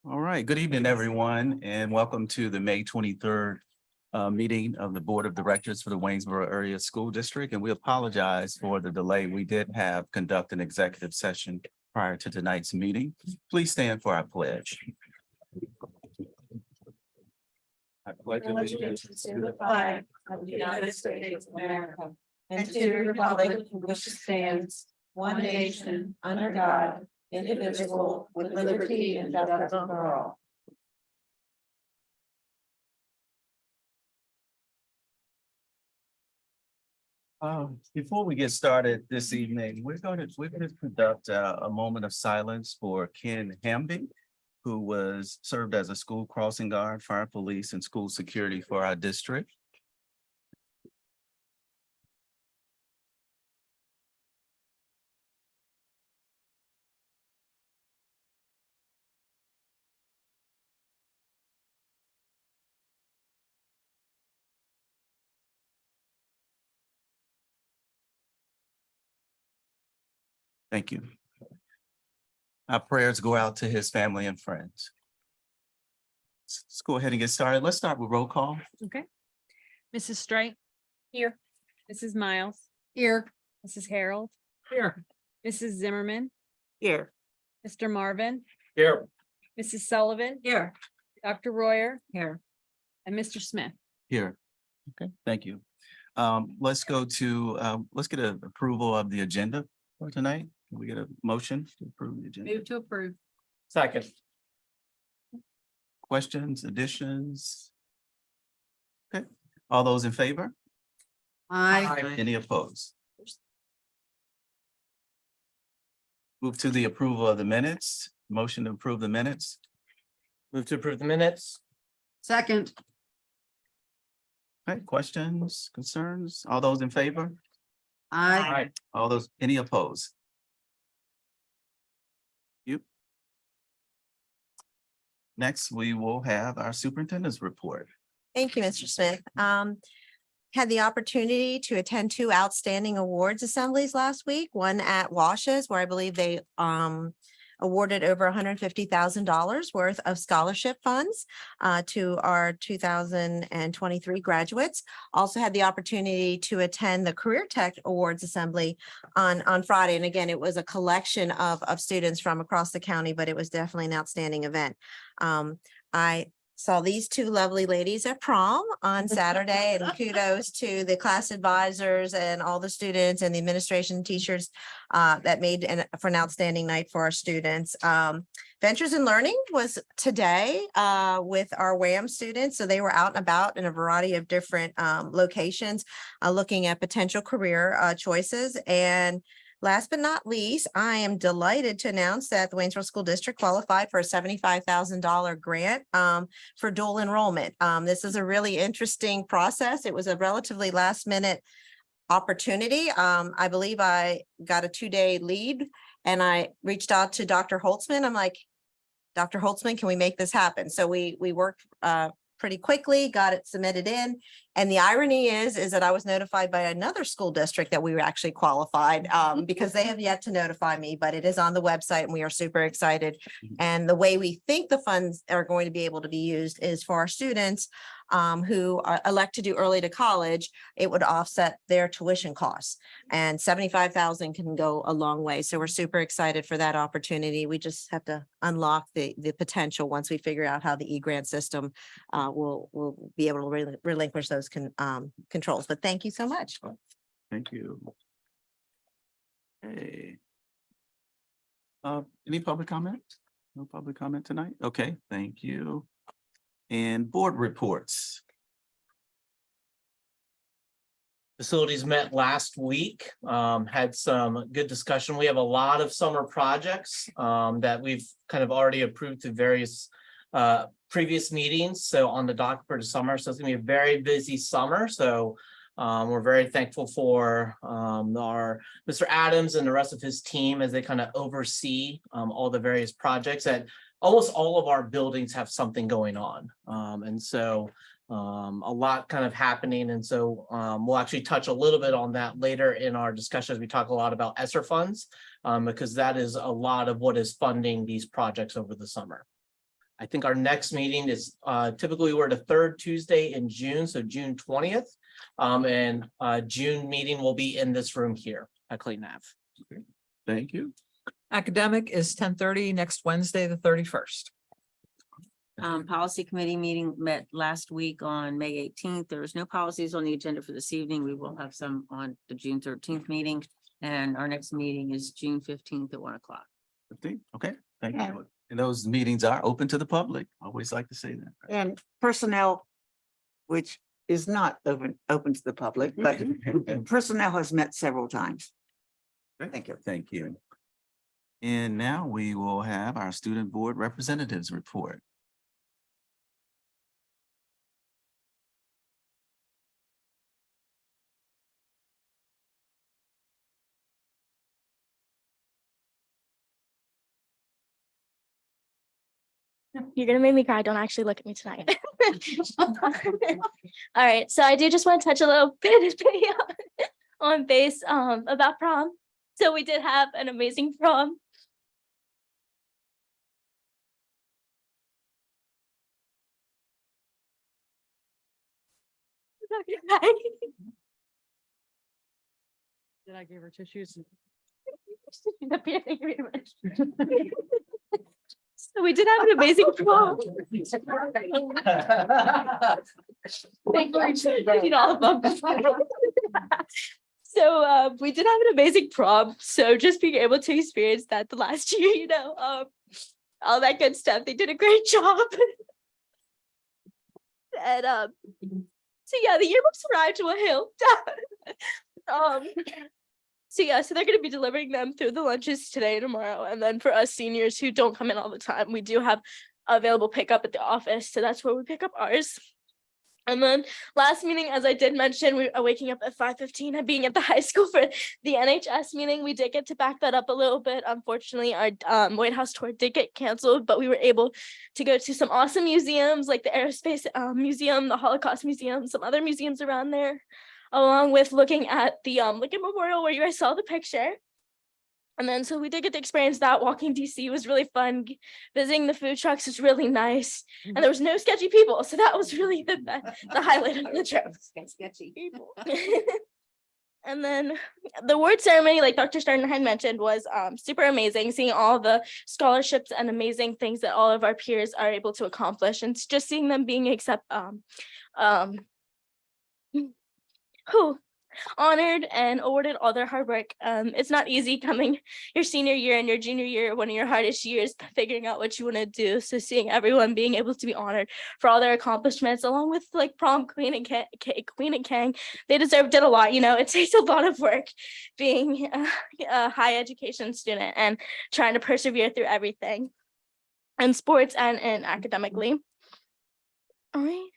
All right, good evening, everyone, and welcome to the May 23rd meeting of the Board of Directors for the Waynesboro Area School District. And we apologize for the delay. We did have conduct an executive session prior to tonight's meeting. Please stand for our pledge. I pledge allegiance To the flag of the United States of America and to the republic for which it stands, one nation, under God, indivisible, with liberty and justice for all. Before we get started this evening, we're going to conduct a moment of silence for Ken Hamby, who served as a school crossing guard, fire police, and school security for our district. Thank you. Our prayers go out to his family and friends. Let's go ahead and get started. Let's start with roll call. Okay. Mrs. Strike? Here. Mrs. Miles? Here. Mrs. Harold? Here. Mrs. Zimmerman? Here. Mr. Marvin? Here. Mrs. Sullivan? Here. Dr. Royer? Here. And Mr. Smith? Here. Okay, thank you. Let's get an approval of the agenda for tonight. Can we get a motion to approve the agenda? Move to approve. Second. Questions, additions? Okay, all those in favor? Aye. Any opposed? Move to the approval of the minutes. Motion to approve the minutes. Move to approve the minutes. Second. Okay, questions, concerns? All those in favor? Aye. All those, any opposed? You. Next, we will have our superintendent's report. Thank you, Mr. Smith. Had the opportunity to attend two outstanding awards assemblies last week, one at WASD, where I believe they awarded over $150,000 worth of scholarship funds to our 2023 graduates. Also had the opportunity to attend the Career Tech Awards Assembly on Friday. And again, it was a collection of students from across the county, but it was definitely an outstanding event. I saw these two lovely ladies at prom on Saturday, and kudos to the class advisors and all the students and the administration teachers that made for an outstanding night for our students. Ventures in Learning was today with our WAM students. So they were out and about in a variety of different locations looking at potential career choices. And last but not least, I am delighted to announce that the Waynesboro School District qualified for a $75,000 grant for dual enrollment. This is a really interesting process. It was a relatively last minute opportunity. I believe I got a 2-day lead and I reached out to Dr. Holtzman. I'm like, Dr. Holtzman, can we make this happen? So we worked pretty quickly, got it submitted in. And the irony is that I was notified by another school district that we were actually qualified because they have yet to notify me, but it is on the website and we are super excited. And the way we think the funds are going to be able to be used is for our students who elect to do early to college. It would offset their tuition costs, and 75,000 can go a long way. So we're super excited for that opportunity. We just have to unlock the potential once we figure out how the e-grant system will be able to relinquish those controls. But thank you so much. Thank you. Hey. Any public comment? No public comment tonight? Okay, thank you. And board reports. Facilities met last week, had some good discussion. We have a lot of summer projects that we've kind of already approved to various previous meetings. So on the docket for the summer, so it's gonna be a very busy summer. So we're very thankful for our Mr. Adams and the rest of his team as they kind of oversee all the various projects. And almost all of our buildings have something going on. And so a lot kind of happening. And so we'll actually touch a little bit on that later in our discussion as we talk a lot about ESSER funds, because that is a lot of what is funding these projects over the summer. I think our next meeting is typically we're the third Tuesday in June, so June 20th. And June meeting will be in this room here at Clayton Ave. Thank you. Academic is 10:30 next Wednesday, the 31st. Policy committee meeting met last week on May 18th. There was no policies on the agenda for this evening. We will have some on the June 13th meeting. And our next meeting is June 15th at 1 o'clock. 15, okay, thank you. And those meetings are open to the public. I always like to say that. And personnel, which is not open to the public, but personnel has met several times. Thank you. Thank you. And now we will have our student board representatives report. You're gonna make me cry. Don't actually look at me tonight. All right, so I do just want to touch a little bit on base about prom. So we did have an amazing prom. Did I give her tissues? Thank you very much. So we did have an amazing prom. Thank you, all of them. So we did have an amazing prom. So just being able to experience that the last year, all that good stuff. They did a great job. And so yeah, the yearbooks arrived to a hill. So they're going to be delivering them through the lunches today and tomorrow. And then for us seniors who don't come in all the time, we do have available pickup at the office. So that's where we pick up ours. And then last meeting, as I did mention, we are waking up at 5:15 and being at the high school for the NHS meeting. We did get to back that up a little bit. Unfortunately, our White House tour did get canceled, but we were able to go to some awesome museums like the Aerospace Museum, the Holocaust Museum, some other museums around there, along with looking at the Lincoln Memorial where you guys saw the picture. And then so we did get to experience that. Walking DC was really fun. Visiting the food trucks was really nice. And there was no sketchy people. So that was really the highlight of the trip. Sketchy people. And then the award ceremony, like Dr. Sternheim mentioned, was super amazing, seeing all the scholarships and amazing things that all of our peers are able to accomplish, and just seeing them being honored and awarded all their hard work. It's not easy coming your senior year and your junior year, one of your hardest years, figuring out what you want to do. So seeing everyone being able to be honored for all their accomplishments, along with like prom queen and Queen and King, they deserved it a lot. It takes a lot of work being a high education student and trying to persevere through everything, in sports and academically. All right.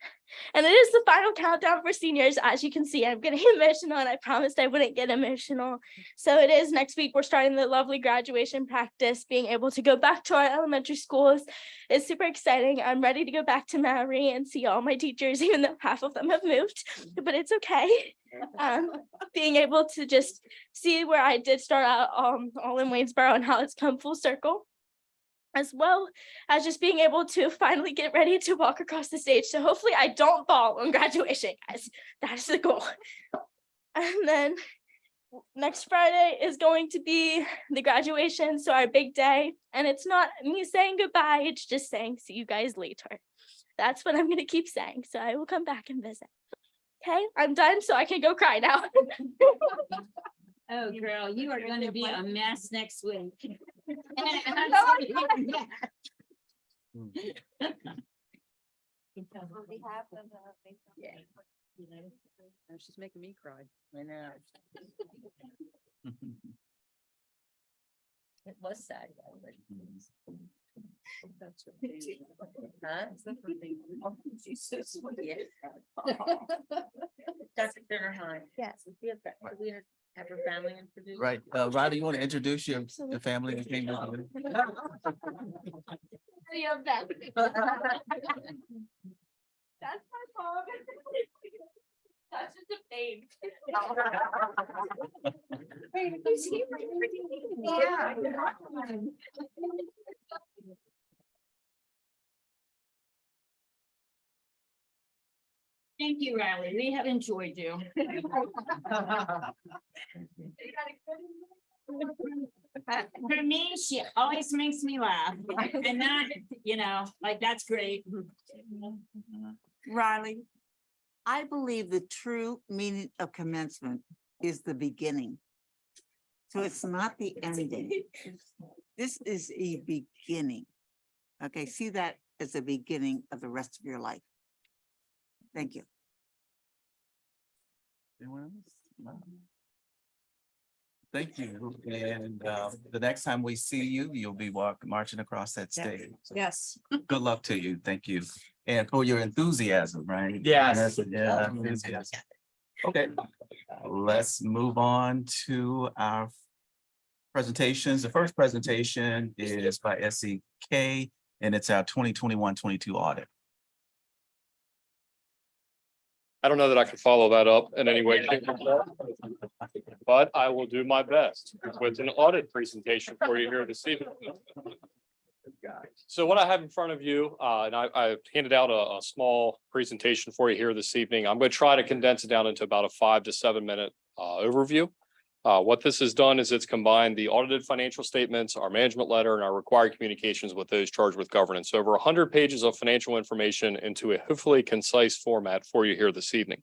And it is the final countdown for seniors. As you can see, I'm getting emotional, and I promised I wouldn't get emotional. So it is next week. We're starting the lovely graduation practice. Being able to go back to our elementary schools is super exciting. I'm ready to go back to Mary and see all my teachers, even though half of them have moved, but it's okay. Being able to just see where I did start out all in Waynesboro and how it's come full circle, as well as just being able to finally get ready to walk across the stage. So hopefully I don't fall on graduation, guys. That's the goal. And then next Friday is going to be the graduation, so our big day. And it's not me saying goodbye, it's just saying see you guys later. That's what I'm going to keep saying. So I will come back and visit. Okay, I'm done, so I can go cry now. Oh, girl, you are going to be a mess next week. She's making me cry. I know. It was sad. Huh? She's so sweet. Dr. Sternheim. Yes. We have her family introduced. Right, Ryder, you want to introduce your family that came with you? That's my mom. That's just a pain. Thank you, Riley. We have enjoyed you. For me, she always makes me laugh. And that, like, that's great. Riley, I believe the true meaning of commencement is the beginning. So it's not the ending. This is a beginning. Okay, see that as the beginning of the rest of your life. Thank you. Anyone else? No. Thank you. And the next time we see you, you'll be marching across that stage. So Yes. good luck to you. Thank you. And for your enthusiasm, right? Yes. Yeah, enthusiasm. Okay, let's move on to our presentations. The first presentation is by SEK, and it's our 2021-22 audit. I don't know that I can follow that up in any way, shape, or form, but I will do my best with an audit presentation for you here this evening. So what I have in front of you, and I handed out a small presentation for you here this evening. I'm going to try to condense it down into about a 5 to 7 minute overview. What this has done is it's combined the audited financial statements, our management letter, and our required communications with those charged with governance. Over 100 pages of financial information into a hopefully concise format for you here this evening.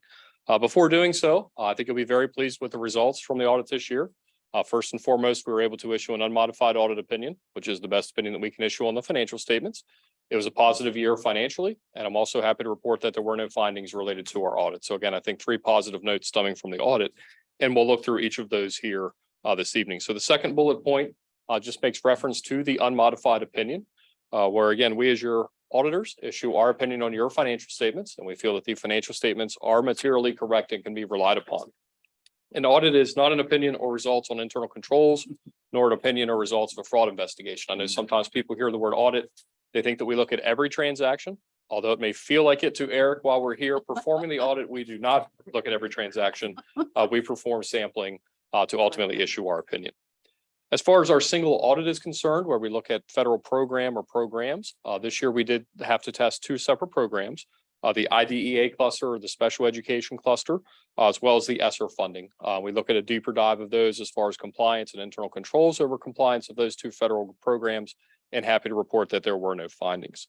Before doing so, I think you'll be very pleased with the results from the audit this year. First and foremost, we were able to issue an unmodified audit opinion, which is the best opinion that we can issue on the financial statements. It was a positive year financially, and I'm also happy to report that there were no findings related to our audit. So again, I think 3 positive notes stemming from the audit, and we'll look through each of those here this evening. So the second bullet point just makes reference to the unmodified opinion, where again, we as your auditors issue our opinion on your financial statements, and we feel that the financial statements are materially correct and can be relied upon. An audit is not an opinion or results on internal controls, nor an opinion or results of a fraud investigation. I know sometimes people hear the word audit, they think that we look at every transaction. Although it may feel like it to Eric while we're here performing the audit, we do not look at every transaction. We perform sampling to ultimately issue our opinion. As far as our single audit is concerned, where we look at federal program or programs, this year we did have to test 2 separate programs. The IDEA cluster or the special education cluster, as well as the ESSER funding. We look at a deeper dive of those as far as compliance and internal controls over compliance of those 2 federal programs, and happy to report that there were no findings.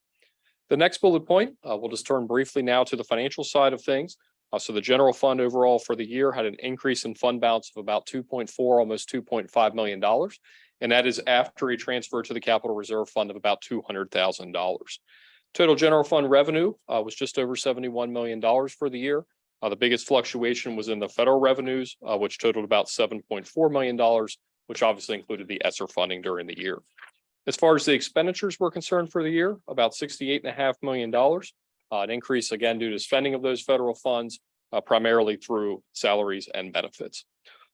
The next bullet point, we'll just turn briefly now to the financial side of things. So the general fund overall for the year had an increase in fund balance of about 2.4, almost $2.5 million. And that is after a transfer to the capital reserve fund of about $200,000. Total general fund revenue was just over $71 million for the year. The biggest fluctuation was in the federal revenues, which totaled about $7.4 million, which obviously included the ESSER funding during the year. As far as the expenditures were concerned for the year, about $68.5 million, an increase again due to spending of those federal funds, primarily through salaries and benefits.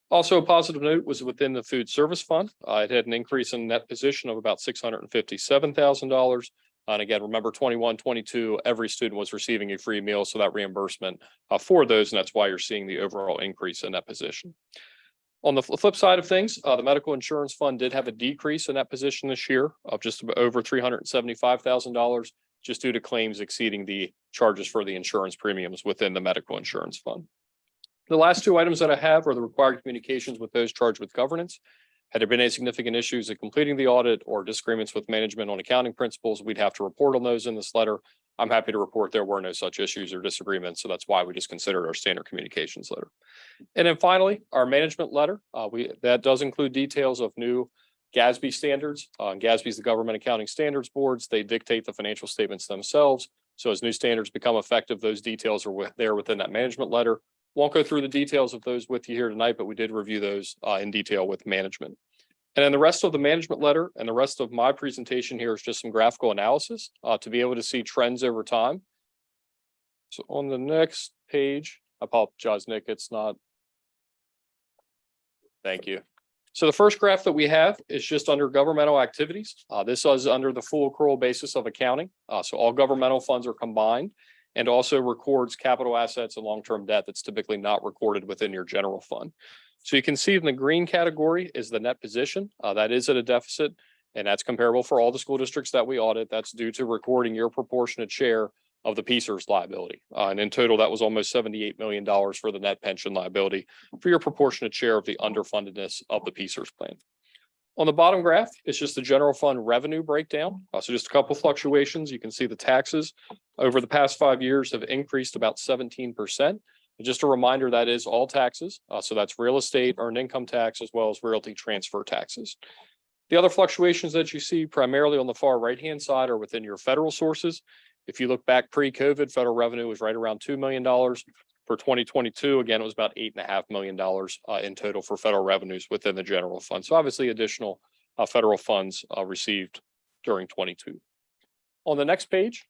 Also, a positive note was within the food service fund. It had an increase in net position of about $657,000. And again, remember 21-22, every student was receiving a free meal, so that reimbursement for those, and that's why you're seeing the overall increase in that position. On the flip side of things, the medical insurance fund did have a decrease in that position this year of just over $375,000, just due to claims exceeding the charges for the insurance premiums within the medical insurance fund. The last 2 items that I have are the required communications with those charged with governance. Had there been any significant issues in completing the audit or disagreements with management on accounting principles, we'd have to report on those in this letter. I'm happy to report there were no such issues or disagreements, so that's why we just considered our standard communications letter. And then finally, our management letter, that does include details of new GASB standards. GASB is the Government Accounting Standards Boards. They dictate the financial statements themselves. So as new standards become effective, those details are there within that management letter. Won't go through the details of those with you here tonight, but we did review those in detail with management. And then the rest of the management letter and the rest of my presentation here is just some graphical analysis to be able to see trends over time. So on the next page, I apologize, Nick, it's not. Thank you. So the first graph that we have is just under governmental activities. This is under the full accrual basis of accounting. So all governmental funds are combined, and also records capital assets and long-term debt that's typically not recorded within your general fund. So you can see in the green category is the net position. That is at a deficit, and that's comparable for all the school districts that we audit. That's due to recording your proportionate share of the PSERS liability. And in total, that was almost $78 million for the net pension liability for your proportionate share of the underfundedness of the PSERS plan. On the bottom graph, it's just the general fund revenue breakdown. So just a couple fluctuations. You can see the taxes over the past 5 years have increased about 17%. And just a reminder, that is all taxes. So that's real estate, earned income tax, as well as realty transfer taxes. The other fluctuations that you see primarily on the far right-hand side are within your federal sources. If you look back pre-COVID, federal revenue was right around $2 million. For 2022, again, it was about $8.5 million in total for federal revenues within the general fund. So obviously additional federal funds received during 22. On the next page,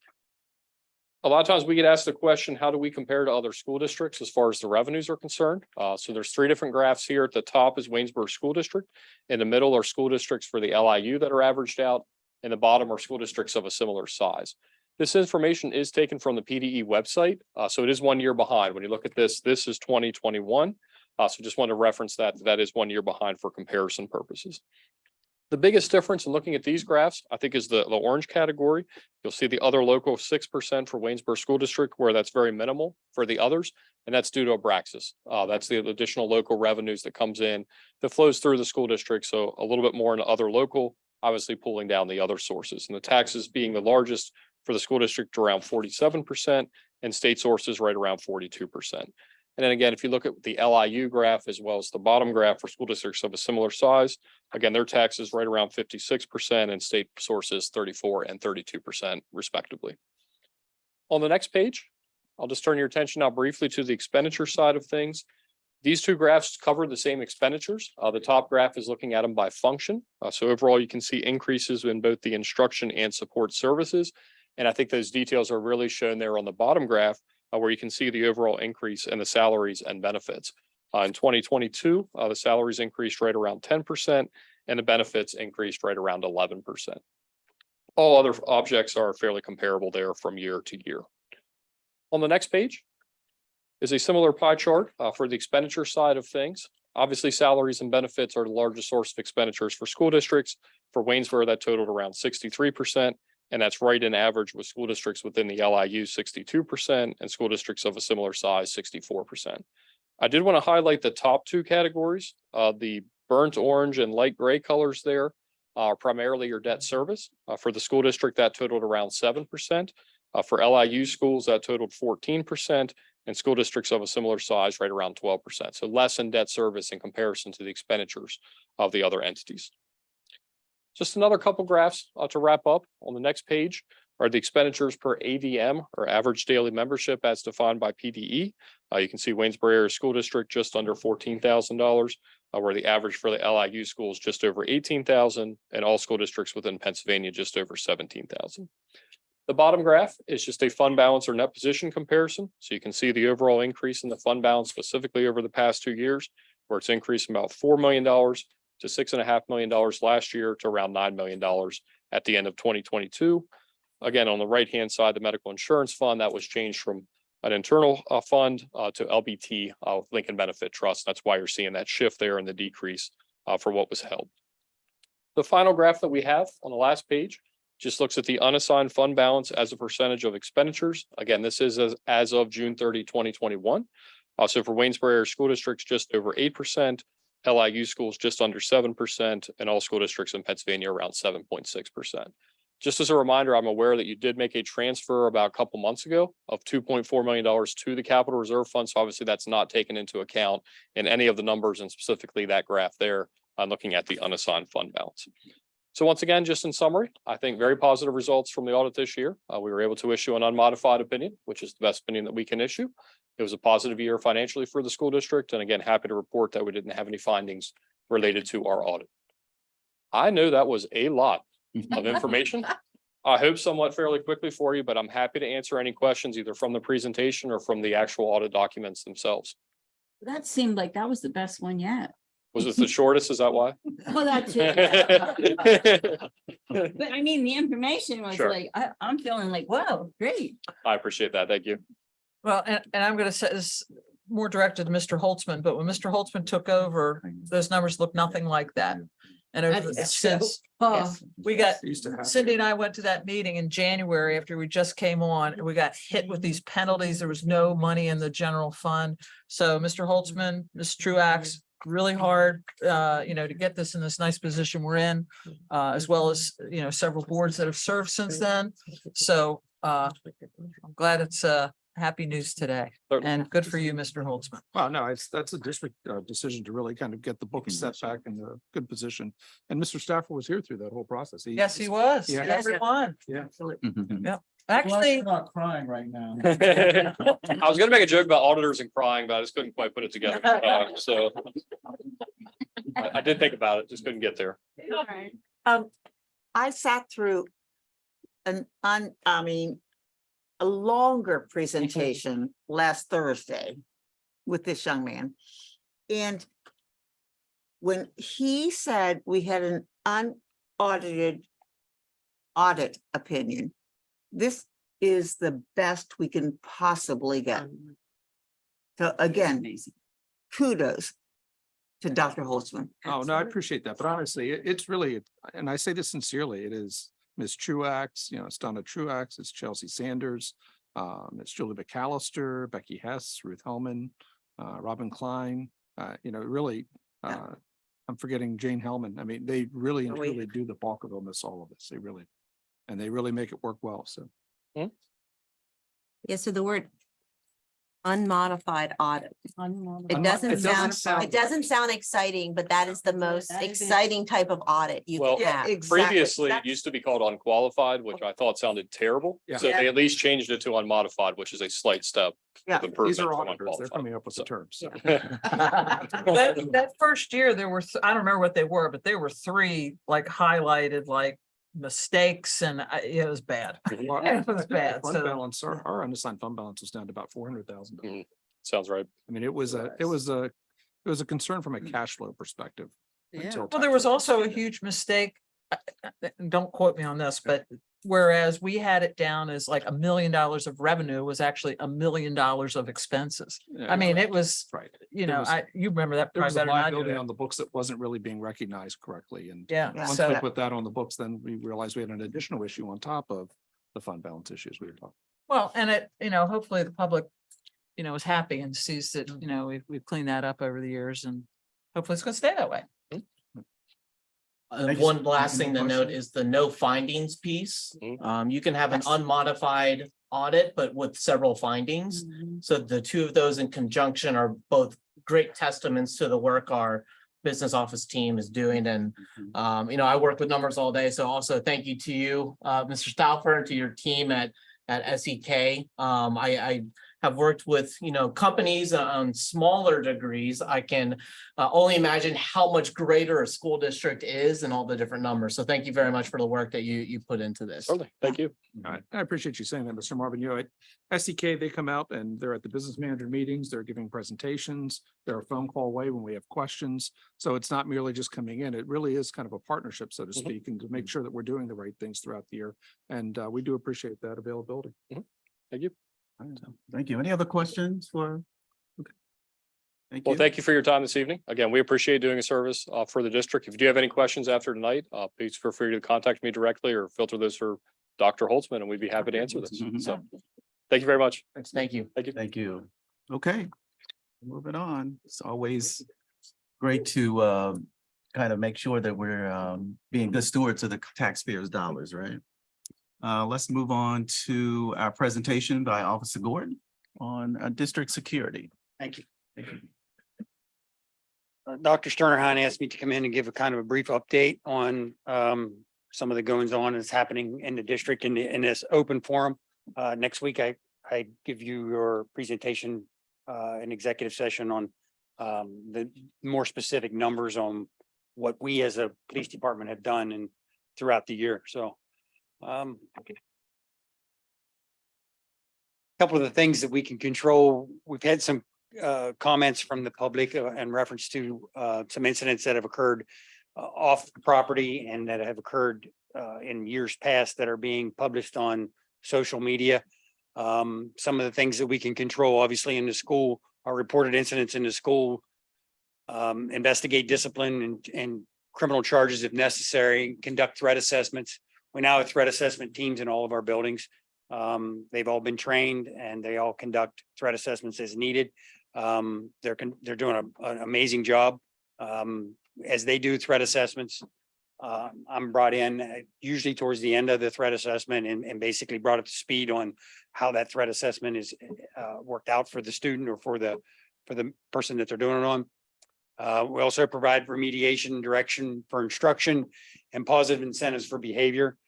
a lot of times we get asked the question, how do we compare to other school districts as far as the revenues are concerned? So there's 3 different graphs here. At the top is Waynesboro School District. In the middle are school districts for the LIU that are averaged out. In the bottom are school districts of a similar size. This information is taken from the PDE website. So it is 1 year behind. When you look at this, this is 2021. So just want to reference that. That is 1 year behind for comparison purposes. The biggest difference in looking at these graphs, I think, is the orange category. You'll see the other local 6% for Waynesboro School District, where that's very minimal for the others. And that's due to Abraxas. That's the additional local revenues that comes in that flows through the school district. So a little bit more in other local, obviously pulling down the other sources. And the taxes being the largest for the school district around 47% and state sources right around 42%. And then again, if you look at the LIU graph as well as the bottom graph for school districts of a similar size, again, their taxes right around 56% and state sources 34 and 32% respectively. On the next page, I'll just turn your attention now briefly to the expenditure side of things. These 2 graphs cover the same expenditures. The top graph is looking at them by function. So overall, you can see increases in both the instruction and support services. And I think those details are really shown there on the bottom graph, where you can see the overall increase in the salaries and benefits. In 2022, the salaries increased right around 10% and the benefits increased right around 11%. All other objects are fairly comparable there from year to year. On the next page is a similar pie chart for the expenditure side of things. Obviously, salaries and benefits are the largest source of expenditures for school districts. For Waynesboro, that totaled around 63%. And that's right in average with school districts within the LIU 62% and school districts of a similar size 64%. I did want to highlight the top 2 categories. The burnt orange and light gray colors there are primarily your debt service. For the school district, that totaled around 7%. For LIU schools, that totaled 14%, and school districts of a similar size right around 12%. So less in debt service in comparison to the expenditures of the other entities. Just another couple graphs to wrap up. On the next page are the expenditures per ADM, or average daily membership, as defined by PDE. You can see Waynesboro Area School District just under $14,000, where the average for the LIU schools just over $18,000, and all school districts within Pennsylvania just over $17,000. The bottom graph is just a fund balance or net position comparison. So you can see the overall increase in the fund balance specifically over the past 2 years, where it's increased from about $4 million to $6.5 million last year to around $9 million at the end of 2022. Again, on the right-hand side, the medical insurance fund, that was changed from an internal fund to LBT, Lincoln Benefit Trust. That's why you're seeing that shift there and the decrease for what was held. The final graph that we have on the last page just looks at the unassigned fund balance as a percentage of expenditures. Again, this is as of June 30, 2021. So for Waynesboro Area School Districts, just over 8%, LIU schools just under 7%, and all school districts in Pennsylvania around 7.6%. Just as a reminder, I'm aware that you did make a transfer about a couple months ago of $2.4 million to the capital reserve fund. So obviously that's not taken into account in any of the numbers, and specifically that graph there, looking at the unassigned fund balance. So once again, just in summary, I think very positive results from the audit this year. We were able to issue an unmodified opinion, which is the best opinion that we can issue. It was a positive year financially for the school district. And again, happy to report that we didn't have any findings related to our audit. I know that was a lot of information. I hope somewhat fairly quickly for you, but I'm happy to answer any questions either from the presentation or from the actual audit documents themselves. That seemed like that was the best one yet. Was this the shortest? Is that why? Well, that's it. But I mean, the information was Sure. like, I'm feeling like, wow, great. I appreciate that. Thank you. Well, and I'm going to say this more directed to Mr. Holtzman, but when Mr. Holtzman took over, those numbers look nothing like that. And over since we got, Cindy and I went to that meeting in January after we just came on, and we got hit with these penalties. There was no money in the general fund. So Mr. Holtzman, Ms. Truax, really hard, to get this in this nice position we're in, as well as, several boards that have served since then. So I'm glad it's happy news today, Certainly. and good for you, Mr. Holtzman. Well, no, that's a district decision to really kind of get the books set back in a good position. And Mr. Stafford was here through that whole process. Yes, he was. Yeah. Everyone. Yeah. Actually, Not crying right now. I was gonna make a joke about auditors and crying, but I just couldn't quite put it together. So I did think about it, just couldn't get there. I sat through a longer presentation last Thursday with this young man. And when he said we had an unaudited audit opinion, this is the best we can possibly get. So again, kudos to Dr. Holtzman. Oh, no, I appreciate that. But honestly, it's really, and I say this sincerely, it is Ms. Truax, it's Donna Truax, it's Chelsea Sanders, it's Julie McAllister, Becky Hess, Ruth Hellman, Robin Klein, really, I'm forgetting Jane Hellman. I mean, they really and truly do the bulk of almost all of this. They really, and they really make it work well. So. Yeah, so the word unmodified audit. It doesn't sound exciting, but that is the most exciting type of audit you Well, can have. Previously, it used to be called unqualified, which I thought sounded terrible. Yeah. So they at least changed it to unmodified, which is a slight step. Yeah. of improvement These are from auditors. They're unqualified. coming up with the So- terms. So. that first year, there were, I don't remember what they were, but there were 3 highlighted mistakes, and it was bad. Well, It was bad. Fund So balance, our unassigned fund balance was down to about $400,000. Sounds right. I mean, it was a concern from a cash flow perspective. until well, there was tax also a huge mistake. Don't quote me on this, but whereas we had it down as $1 million of revenue was actually $1 million of expenses. Yeah, I mean, it was, right. you There know, was- you remember that There probably was a better than I liability do. on the books that wasn't really being recognized correctly. And Yeah, Yeah. once so, we put that on the books, then we realized we had an additional issue on top of the fund balance issues we were talking. well, and it, hopefully the public, is happy and sees that, we've cleaned that up over the years, and hopefully it's gonna stay that way. Thank you, One sir. last Any thing to note questions? is the no findings piece. Mhm. You can have an unmodified audit, but with several findings. So the two of those in conjunction are both great testaments to the work our business office team is doing. And, I work with numbers all day. So also thank you to you, Mr. Stauffer, and to your team at SEK. I have worked with, companies on smaller degrees. I can only imagine how much greater a school district is and all the different numbers. So thank you very much for the work that you put into this. Certainly. Thank you. I appreciate you saying that, Mr. Marvin. At SEK, they come out and they're at the business manager meetings, they're giving presentations, they're a phone call away when we have questions. So it's not merely just coming in. It really is kind of a partnership, so to Mhm. speak, and to make sure that we're doing the right things throughout the year. And we do appreciate that availability. Thank you. Thank you. Any other questions for? Okay. Thank Well, you. thank you for your time this evening. Again, we appreciate doing a service for the district. If you do have any questions after tonight, please feel free to contact me directly or filter those for Dr. Holtzman, and we'd be happy to answer this. Mhm. So thank you very much. Thank you. Thank you. Thank you. Okay, moving on. It's always great to kind of make sure that we're being good stewards of the taxpayers' dollars, right? Let's move on to our presentation by Officer Gordon on district security. Thank you. Thank you. Dr. Sternerheim asked me to come in and give a kind of a brief update on some of the goings on that's happening in the district in this open forum. Next week, I give you your presentation, an executive session on the more specific numbers on what we as a police department have done and throughout the year. So couple of the things that we can control, we've had some comments from the public in reference to some incidents that have occurred off the property and that have occurred in years past that are being published on social media. Some of the things that we can control, obviously, in the school are reported incidents in the school, investigate discipline and criminal charges if necessary, conduct threat assessments. We now have threat assessment teams in all of our buildings. They've all been trained and they all conduct threat assessments as needed. They're doing an amazing job. As they do threat assessments, I'm brought in usually towards the end of the threat assessment and basically brought up to speed on how that threat assessment is worked out for the student or for the person that they're doing it on. We also provide remediation, direction for instruction, and positive incentives for behavior.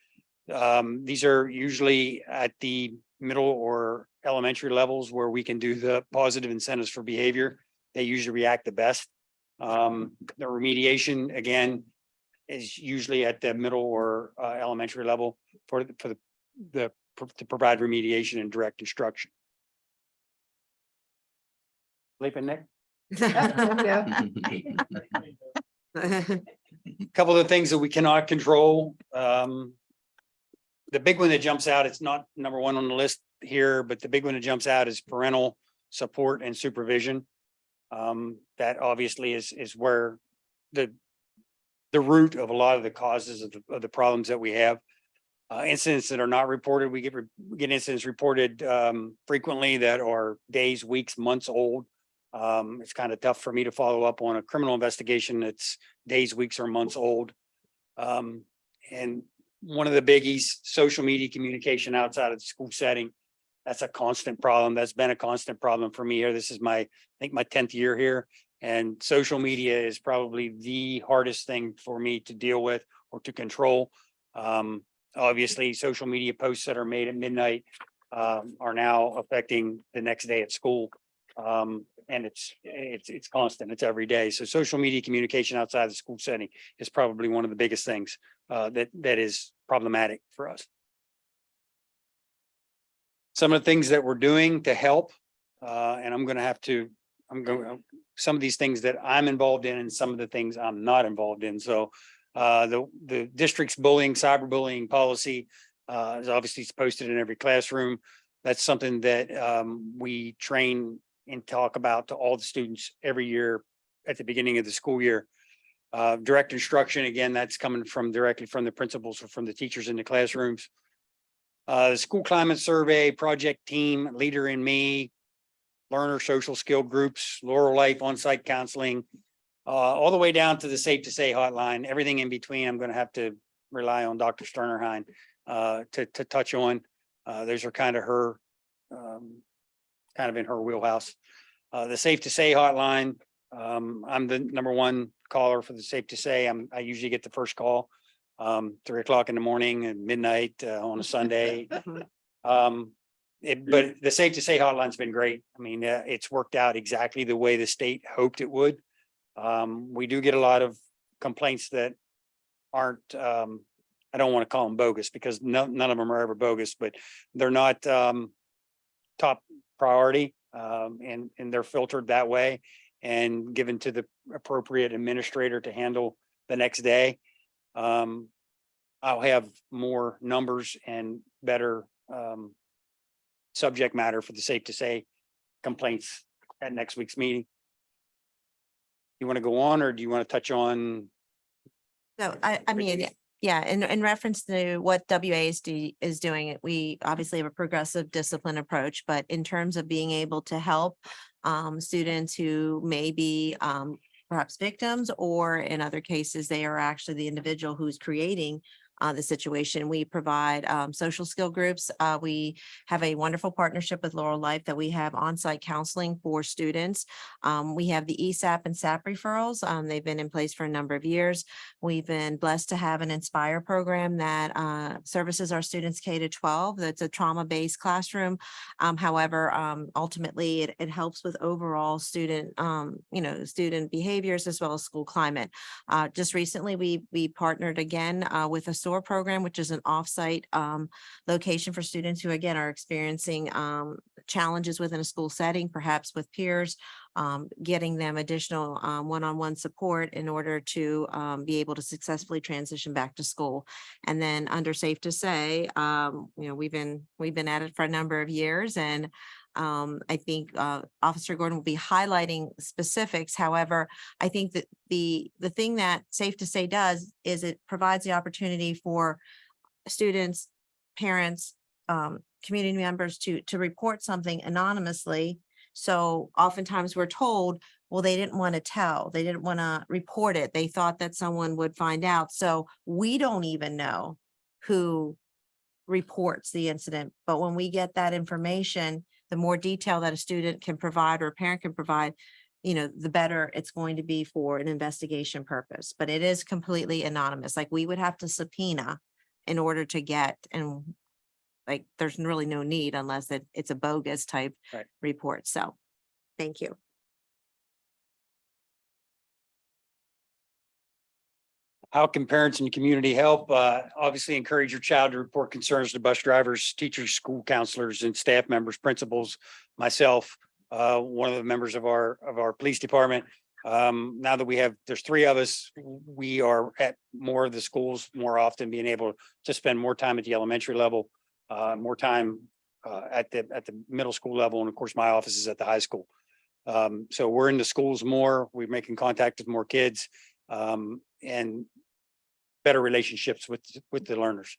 These are usually at the middle or elementary levels where we can do the positive incentives for behavior. They usually react the best. The remediation, again, is usually at the middle or elementary level to provide remediation and direct instruction. Leaping Nick? Couple of things that we cannot control. The big one that jumps out, it's not number one on the list here, but the big one that jumps out is parental support and supervision. That obviously is where the root of a lot of the causes of the problems that we have. Incidents that are not reported, we get incidents reported frequently that are days, weeks, months old. It's kind of tough for me to follow up on a criminal investigation that's days, weeks, or months old. And one of the biggies, social media communication outside of the school setting. That's a constant problem. That's been a constant problem for me here. This is I think my 10th year here. And social media is probably the hardest thing for me to deal with or to control. Obviously, social media posts that are made at midnight are now affecting the next day at school. And it's constant, it's every day. So social media communication outside the school setting is probably one of the biggest things that is problematic for us. Some of the things that we're doing to help, and some of these things that I'm involved in and some of the things I'm not involved in. So the district's cyberbullying policy is obviously posted in every classroom. That's something that we train and talk about to all the students every year at the beginning of the school year. Direct instruction, again, that's coming directly from the principals or from the teachers in the classrooms. The school climate survey, project team, leader in me, learner social skill groups, Laurel Life on-site counseling, all the way down to the Safe to Say hotline, everything in between. I'm going to have to rely on Dr. Sternerheim to touch on. Those are kind of her, kind of in her wheelhouse. The Safe to Say hotline, I'm the number one caller for the Safe to Say. I usually get the first call, 3 o'clock in the morning and midnight on a Sunday. But the Safe to Say hotline's been great. I mean, it's worked out exactly the way the state hoped it would. We do get a lot of complaints that aren't, I don't want to call them bogus because none of them are ever bogus, but they're not top priority, and they're filtered that way and given to the appropriate administrator to handle the next day. I'll have more numbers and better subject matter for the Safe to Say complaints at next week's meeting. You want to go on, or do you want to touch on? So I mean, yeah, in reference to what WASD is doing, we obviously have a progressive discipline approach, but in terms of being able to help students who may be perhaps victims, or in other cases, they are actually the individual who's creating the situation. We provide social skill groups. We have a wonderful partnership with Laurel Life that we have on-site counseling for students. We have the ESAP and SAP referrals. They've been in place for a number of years. We've been blessed to have an Inspire program that services our students K-12. That's a trauma-based classroom. However, ultimately, it helps with overall student, student behaviors as well as school climate. Just recently, we partnered again with a SOAR program, which is an offsite location for students who, again, are experiencing challenges within a school setting, perhaps with peers, getting them additional one-on-one support in order to be able to successfully transition back to school. And then under Safe to Say, we've been at it for a number of years, and I think Officer Gordon will be highlighting specifics. However, I think that the thing that Safe to Say does is it provides the opportunity for students, parents, community members to report something anonymously. So oftentimes we're told, well, they didn't want to tell, they didn't want to report it. They thought that someone would find out. So we don't even know who reports the incident. But when we get that information, the more detail that a student can provide or a parent can provide, the better it's going to be for an investigation purpose. But it is completely anonymous. Like we would have to subpoena in order to get, and like, there's really no need unless it's a bogus type Right. report. So, thank you. How can parents and the community help? Obviously encourage your child to report concerns to bus drivers, teachers, school counselors, and staff members, principals, myself, one of the members of our police department. Now that there's 3 of us, we are at more of the schools more often, being able to spend more time at the elementary level, more time at the middle school level, and of course, my office is at the high school. So we're in the schools more, we're making contact with more kids, and better relationships with the learners.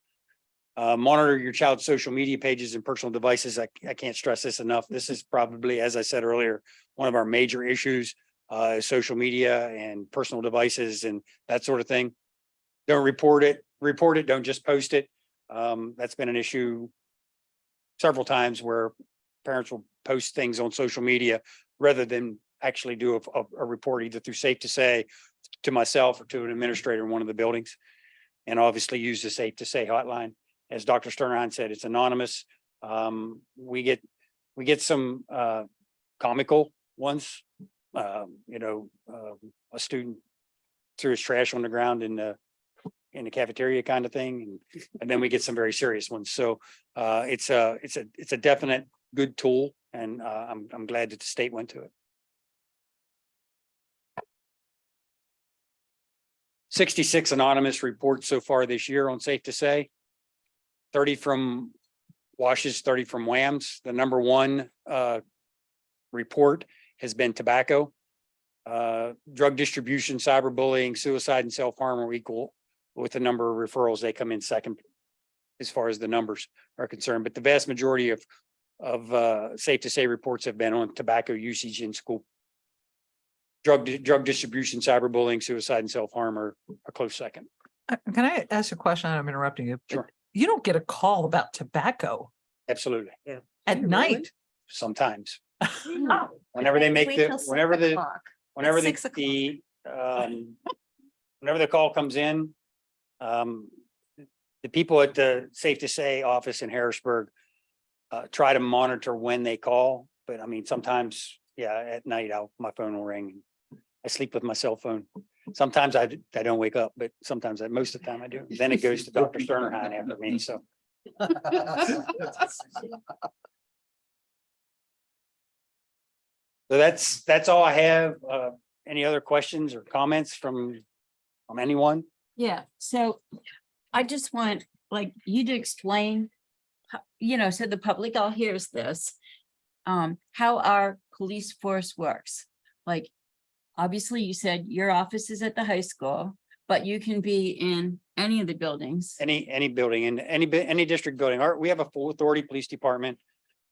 Monitor your child's social media pages and personal devices. I can't stress this enough. This is probably, as I said earlier, one of our major issues, social media and personal devices and that sort of thing. Don't report it, don't just post it. That's been an issue several times where parents will post things on social media rather than actually do a report either through Safe to Say, to myself, or to an administrator in one of the buildings. And obviously use the Safe to Say hotline. As Dr. Sternheim said, it's anonymous. We get some comical ones. A student threw his trash on the ground in the cafeteria kind of thing, and then we get some very serious ones. So it's a definite good tool, and I'm glad that the state went to it. 66 anonymous reports so far this year on Safe to Say. 30 from WASHs, 30 from WAMs. The number one report has been tobacco. Drug distribution, cyberbullying, suicide, and self-harm are equal with the number of referrals. They come in second as far as the numbers are concerned. But the vast majority of Safe to Say reports have been on tobacco usage in school. Drug distribution, cyberbullying, suicide, and self-harm are a close second. Can I ask a question? I'm interrupting you. Sure. You don't get a call about tobacco Absolutely. at night. Sometimes. Oh, Whenever they make Wait the, till 6 whenever the, o'clock. whenever It's the, 6 o'clock. whenever the call comes in, the people at the Safe to Say office in Harrisburg try to monitor when they call, but I mean, sometimes, at night, my phone will ring. I sleep with my cell phone. Sometimes I don't wake up, but sometimes most of the time I do. Then it goes to Dr. Sternheim after me, so. So that's all I have. Any other questions or comments from anyone? Yeah, so I just want you to explain, so the public all hears this, how our police force works. Like, obviously you said your office is at the high school, but you can be in any of the buildings. Any building in any district building. We have a full authority police department.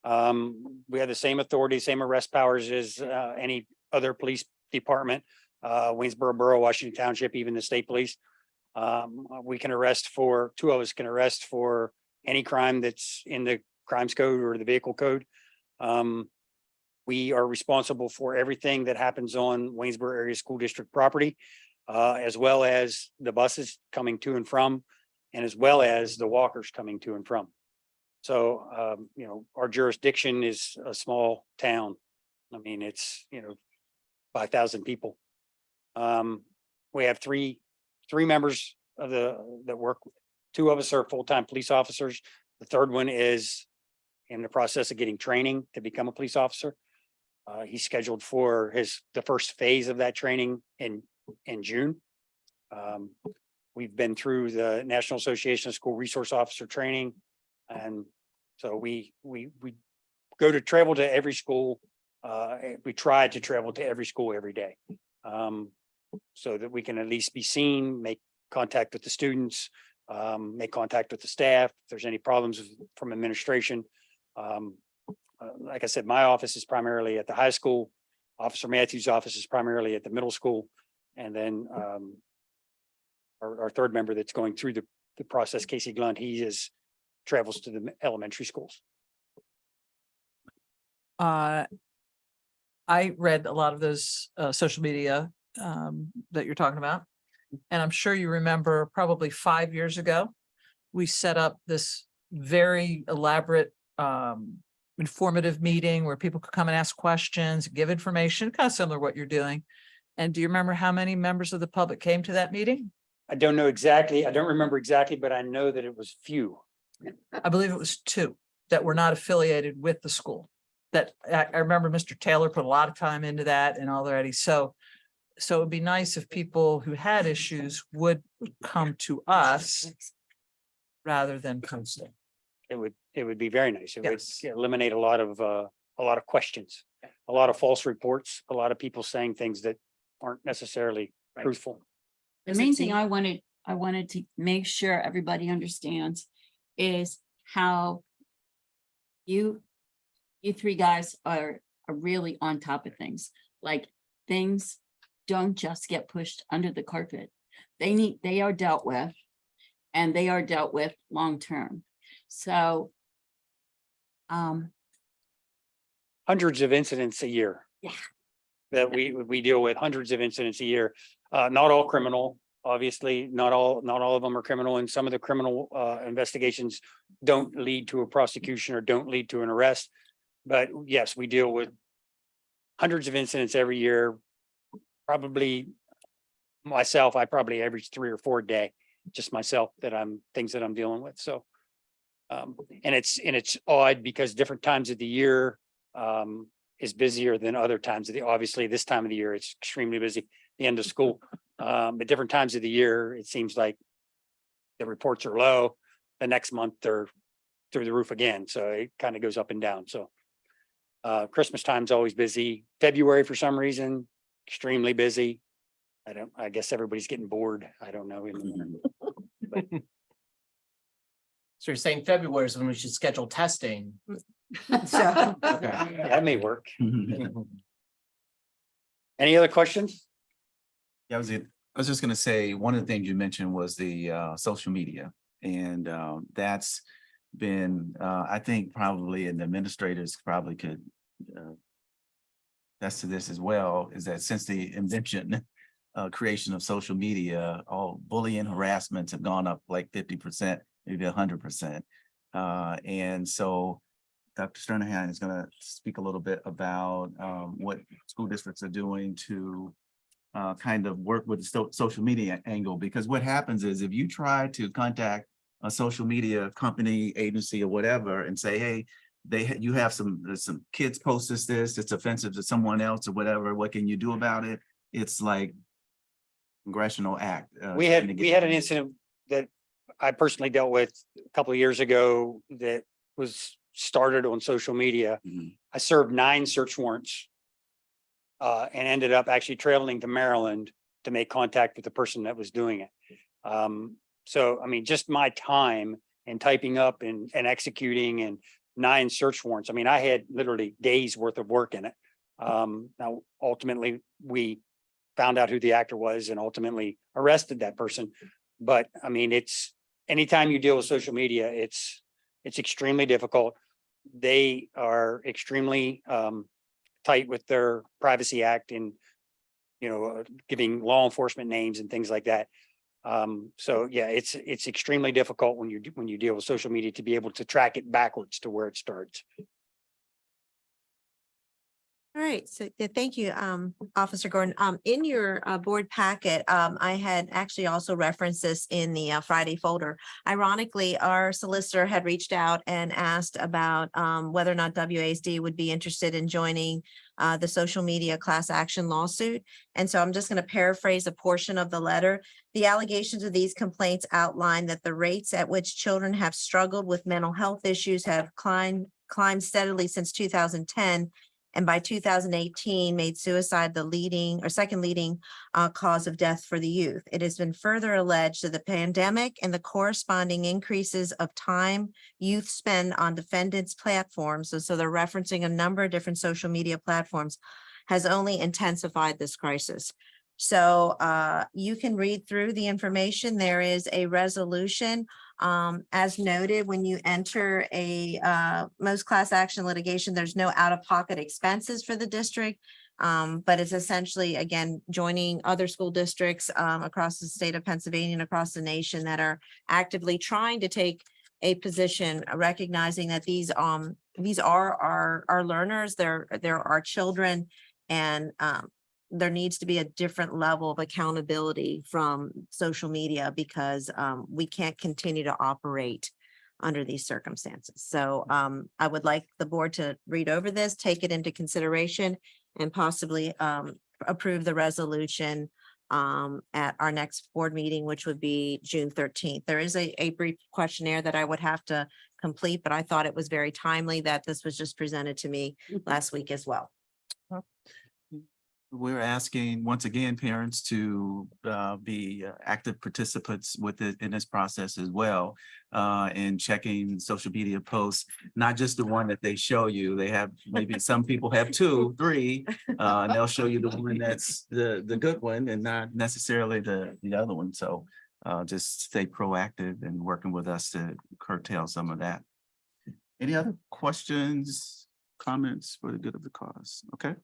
We have the same authority, same arrest powers as any other police department. Waynesboro Borough, Washington Township, even the state police. We can arrest for, 2 of us can arrest for any crime that's in the crimes code or the vehicle code. We are responsible for everything that happens on Waynesboro Area School District property, as well as the buses coming to and from, and as well as the walkers coming to and from. So, our jurisdiction is a small town. I mean, it's, 5,000 people. We have three members of that work. 2 of us are full-time police officers. The third one is in the process of getting training to become a police officer. He's scheduled for the first phase of that training in June. We've been through the National Association of School Resource Officer training. And so we travel to every school. We try to travel to every school every day. So that we can at least be seen, make contact with the students, make contact with the staff. If there's any problems from administration. Like I said, my office is primarily at the high school. Officer Matthews' office is primarily at the middle school. And then our third member that's going through the process, Casey Glunt, travels to the elementary schools. I read a lot of those social media that you're talking about. And I'm sure you remember probably 5 years ago, we set up this very elaborate informative meeting where people could come and ask questions, give information, kind of similar to what you're doing. And do you remember how many members of the public came to that meeting? I don't know exactly. I don't remember exactly, but I know that it was few. I believe it was 2 that were not affiliated with the school. That I remember Mr. Taylor put a lot of time into that and already. So it'd be nice if people who had issues would come to us rather than posting. It would be very nice. It would Yes. eliminate a lot of questions, a lot of false reports, a lot of people saying things that aren't necessarily truthful. The main thing I wanted to make sure everybody understands is how you three guys are really on top of things. Like, things don't just get pushed under the carpet. They are dealt with, and they are dealt with long-term. So, Hundreds of incidents a year. Yeah. That we deal with, hundreds of incidents a year. Not all criminal, obviously, not all of them are criminal, and some of the criminal investigations don't lead to a prosecution or don't lead to an arrest. But yes, we deal with hundreds of incidents every year. Probably myself, I probably average 3 or 4 a day, just myself, things that I'm dealing with. So, and it's odd because different times of the year is busier than other times of the, obviously this time of the year, it's extremely busy, the end of school. But different times of the year, it seems like the reports are low. The next month they're through the roof again. So it kind of goes up and down. So Christmas time's always busy. February, for some reason, extremely busy. I guess everybody's getting bored. I don't know. So you're saying February is when we should schedule testing? So, That may work. Any other questions? Yeah, I was just gonna say, one of the things you mentioned was the social media. And that's been, I think probably, and the administrators probably could attest to this as well, is that since the invention, creation of social media, all bullying, harassments have gone up like 50%, maybe 100%. And so Dr. Sternahan is gonna speak a little bit about what school districts are doing to kind of work with the social media angle, because what happens is if you try to contact a social media company, agency, or whatever, and say, hey, you have some kids post this, it's offensive to someone else or whatever, what can you do about it? It's like congressional act. We had an incident that I personally dealt with a couple of years ago that was started on social media. Mhm. I served 9 search warrants and ended up actually traveling to Maryland to make contact with the person that was doing it. So, I mean, just my time and typing up and executing and 9 search warrants. I mean, I had literally days worth of work in it. Now, ultimately, we found out who the actor was and ultimately arrested that person. But I mean, it's anytime you deal with social media, it's extremely difficult. They are extremely tight with their Privacy Act and, giving law enforcement names and things like that. So yeah, it's extremely difficult when you deal with social media to be able to track it backwards to where it starts. All right, so thank you, Officer Gordon. In your board packet, I had actually also referenced this in the Friday folder. Ironically, our solicitor had reached out and asked about whether or not WASD would be interested in joining the social media class action lawsuit. And so I'm just going to paraphrase a portion of the letter. The allegations of these complaints outline that the rates at which children have struggled with mental health issues have climbed climbed steadily since 2010. And by 2018, made suicide the leading or second leading cause of death for the youth. It has been further alleged that the pandemic and the corresponding increases of time youth spend on defendants' platforms, so they're referencing a number of different social media platforms, has only intensified this crisis. So you can read through the information. There is a resolution. As noted, when you enter a most class action litigation, there's no out-of-pocket expenses for the district. But it's essentially, again, joining other school districts across the state of Pennsylvania and across the nation that are actively trying to take a position, recognizing that these are our learners, they're our children, and there needs to be a different level of accountability from social media because we can't continue to operate under these circumstances. So I would like the board to read over this, take it into consideration, and possibly approve the resolution at our next board meeting, which would be June 13th. There is a brief questionnaire that I would have to complete, but I thought it was very timely that this was just presented to me last week as well. We're asking, once again, parents to be active participants with it in this process as well, in checking social media posts, not just the one that they show you. They have, maybe some people have 2, 3, and they'll show you the one that's the good one and not necessarily the other one. So just stay proactive and working with us to curtail some of that. Any other questions, comments for the good of the cause? Okay.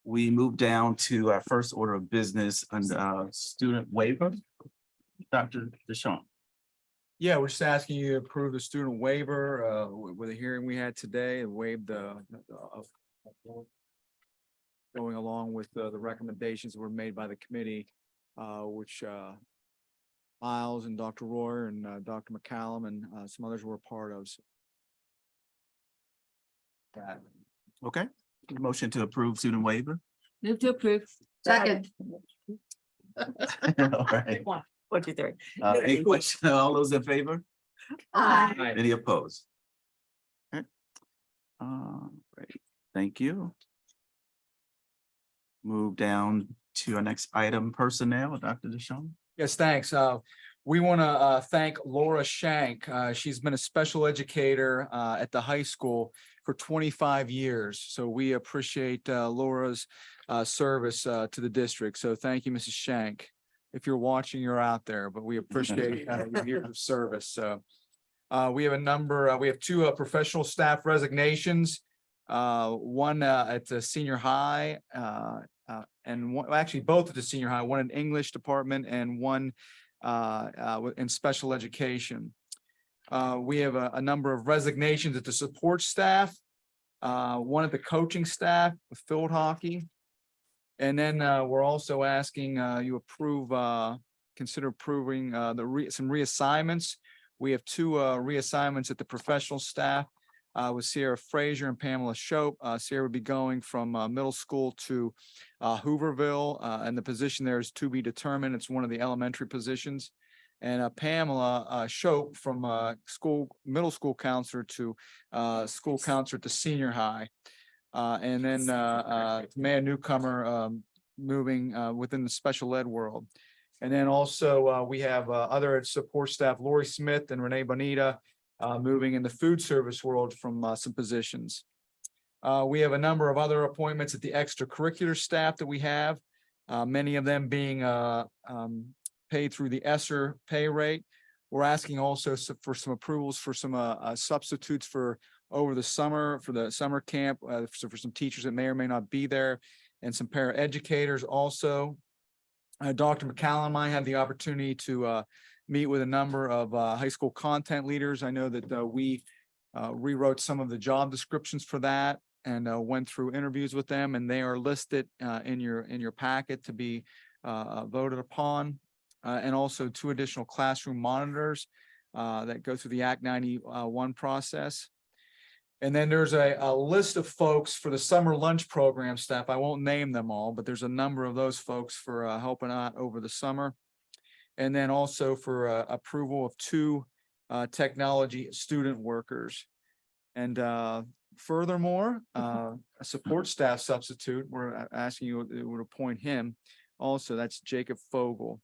We move down to our first order of business under student waiver. Dr. Deshawn. Yeah, we're just asking you to approve the student waiver with a hearing we had today and waive going along with the recommendations that were made by the committee, which Miles and Dr. Royer and Dr. McCallum and some others were a part of. Okay, motion to approve student waiver. Move to approve. Second. All right. 1, 2, 3. Any questions? All those in favor? Aye. Any opposed? Okay. Right. Thank you. Move down to our next item, personnel, Dr. Deshawn. Yes, thanks. We want to thank Laura Shank. She's been a special educator at the high school for 25 years. So we appreciate Laura's service to the district. So thank you, Mrs. Shank. If you're watching, you're out there, but we appreciate your years of service. So we have we have 2 professional staff resignations. One at the senior high and one, actually both at the senior high, one in English department and one in special education. We have a number of resignations at the support staff, one at the coaching staff with field hockey. And then we're also asking you approve, consider approving some reassignments. We have 2 reassignments at the professional staff with Sierra Frazier and Pamela Shope. Sierra would be going from middle school to Hooverville, and the position there is to be determined. It's one of the elementary positions. And Pamela Shope from middle school counselor to school counselor at the senior high. And then Maya Newcomer moving within the special ed world. And then also we have other support staff, Lori Smith and Renee Bonita, moving in the food service world from some positions. We have a number of other appointments at the extracurricular staff that we have, many of them being paid through the ESSER pay rate. We're asking also for some approvals for some substitutes for over the summer, for the summer camp, for some teachers that may or may not be there, and some paraeducators also. Dr. McCallum and I had the opportunity to meet with a number of high school content leaders. I know that we rewrote some of the job descriptions for that and went through interviews with them, and they are listed in your packet to be voted upon. And also 2 additional classroom monitors that go through the Act 91 process. And then there's a list of folks for the summer lunch program staff. I won't name them all, but there's a number of those folks for helping out over the summer. And then also for approval of 2 technology student workers. And furthermore, a support staff substitute, we're asking you to appoint him. Also, that's Jacob Fogel.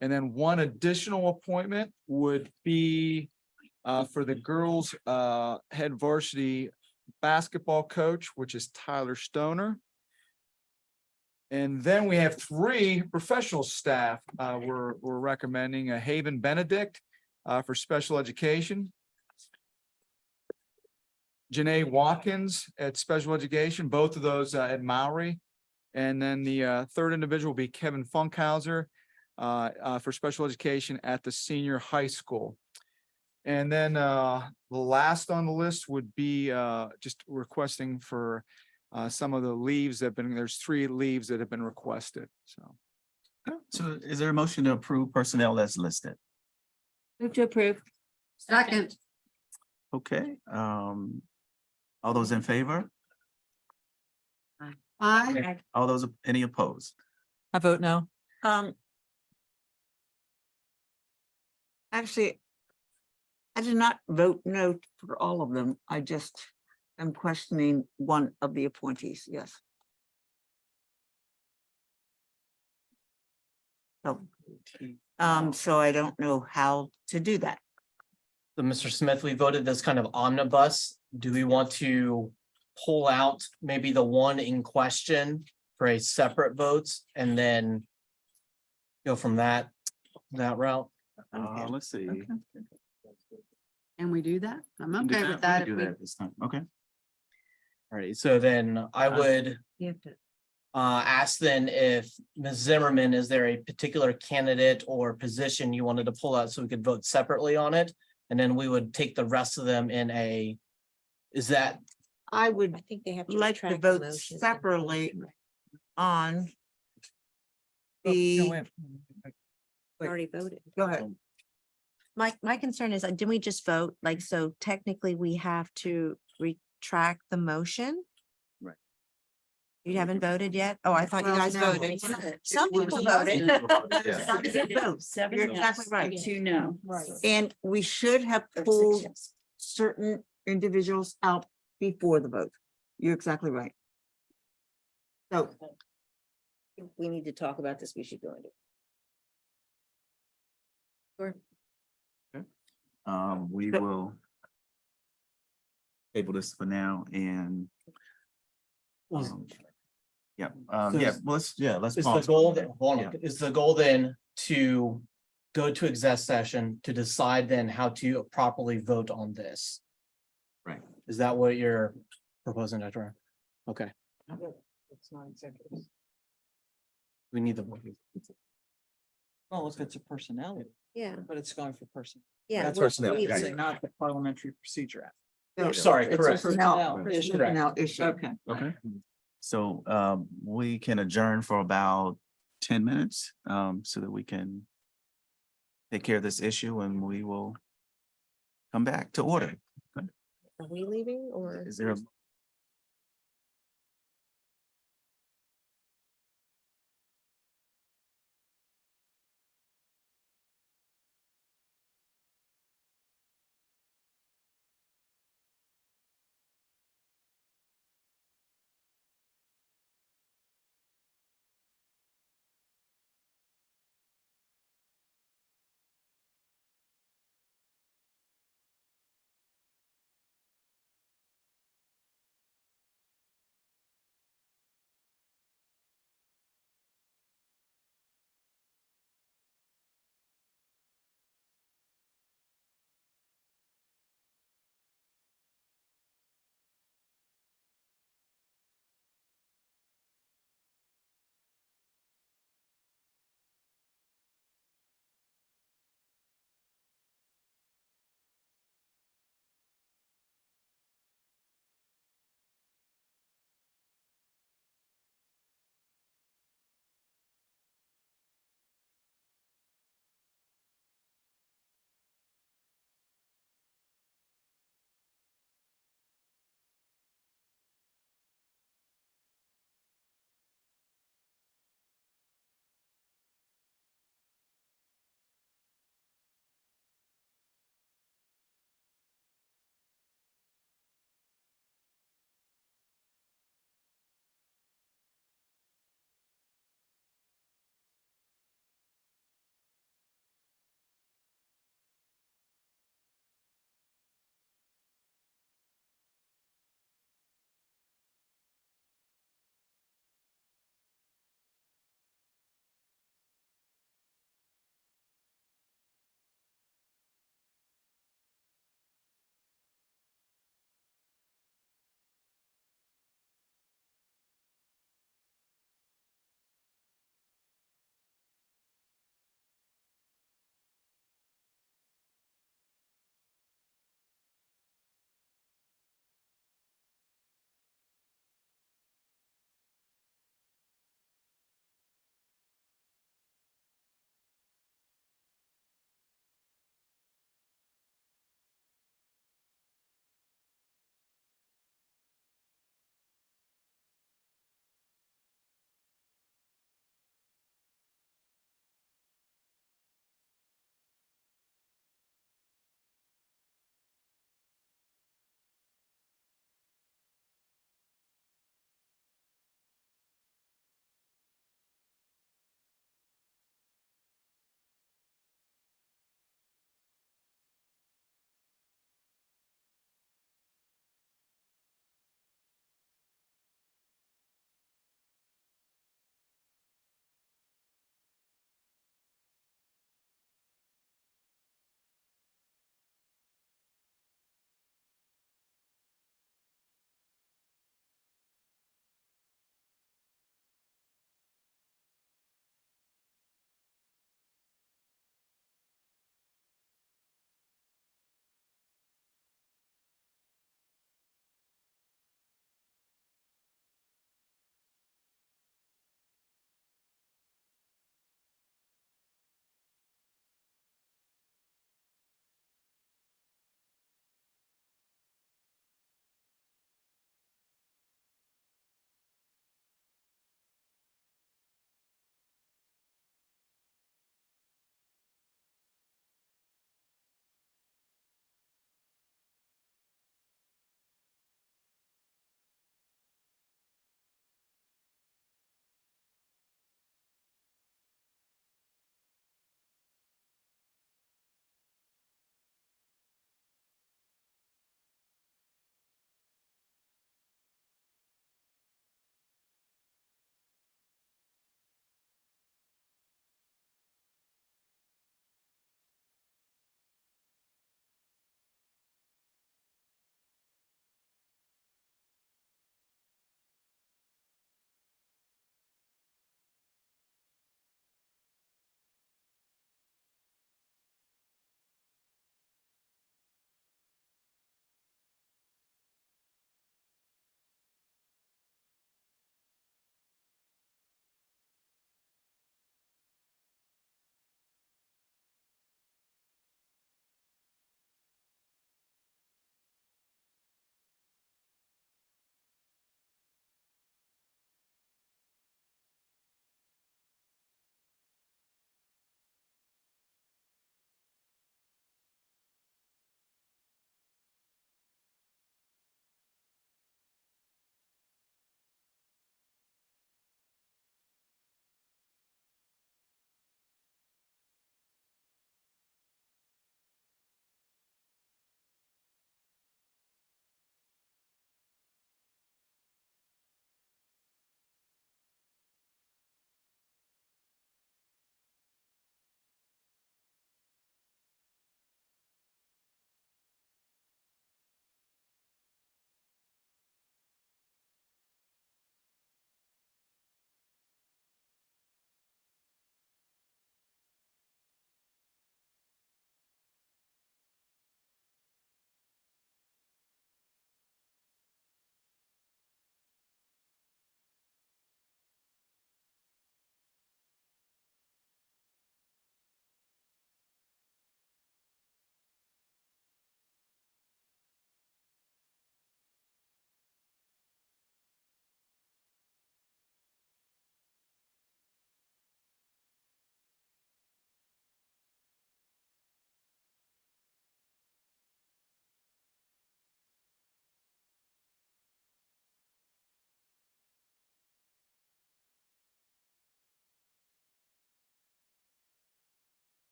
And then one additional appointment would be for the girls' head varsity basketball coach, which is Tyler Stoner. And then we have 3 professional staff. We're recommending a Haven Benedict for special education. Janae Watkins at special education, both of those at Maury. And then the third individual will be Kevin Funkhauser for special education at the senior high school. And then the last on the list would be just requesting for some of the leaves that have been, there's 3 leaves that have been requested, so. So is there a motion to approve personnel as listed? Move to approve. Second. Okay, all those in favor? Aye. All those, any opposed? I vote no. Actually, I did not vote no for all of them. I just am questioning one of the appointees, yes. So I don't know how to do that. So Mr. Smith, we voted this kind of omnibus. Do we want to pull out maybe the one in question for a separate votes and then go from that route? Let's see. Can we do that? I'm We can do okay that. with We that. can do that this time. Okay. All right, so then I would You have to. ask then if Ms. Zimmerman, is there a particular candidate or position you wanted to pull out so we could vote separately on it? And then we would take the rest of them in a, is that, I would I think they have like to vote separately on the, Already voted. go ahead. My concern is, didn't we just vote? Like, so technically we have to retract the motion? Right. You haven't voted yet? Oh, I thought you Well, guys no. voted. Some people voted. Yeah. Some did vote. You're exactly right. Two no. And we should have pulled certain individuals out before the vote. You're exactly right. So We need to talk about this. We should go into. We But- will table this for now and yeah, So yeah, is- well, let's is the pause. goal, hold Yeah. on, is the goal then to go to exec session to decide then how to properly vote on this? Right. Is that what you're proposing, Dr. Ryan? Okay. It's not executive. We need the. Well, if it's a personnel, Yeah, but it's going for person. yeah. That's we're- personnel, we- yeah, It's not the Parliamentary Procedure Act. no, Sorry, it's a correct. personnel- Correct. it's a personnel issue. Okay. Okay, so we can adjourn for about 10 minutes so that we can take care of this issue and we will come back to order. Are we leaving or? Is there a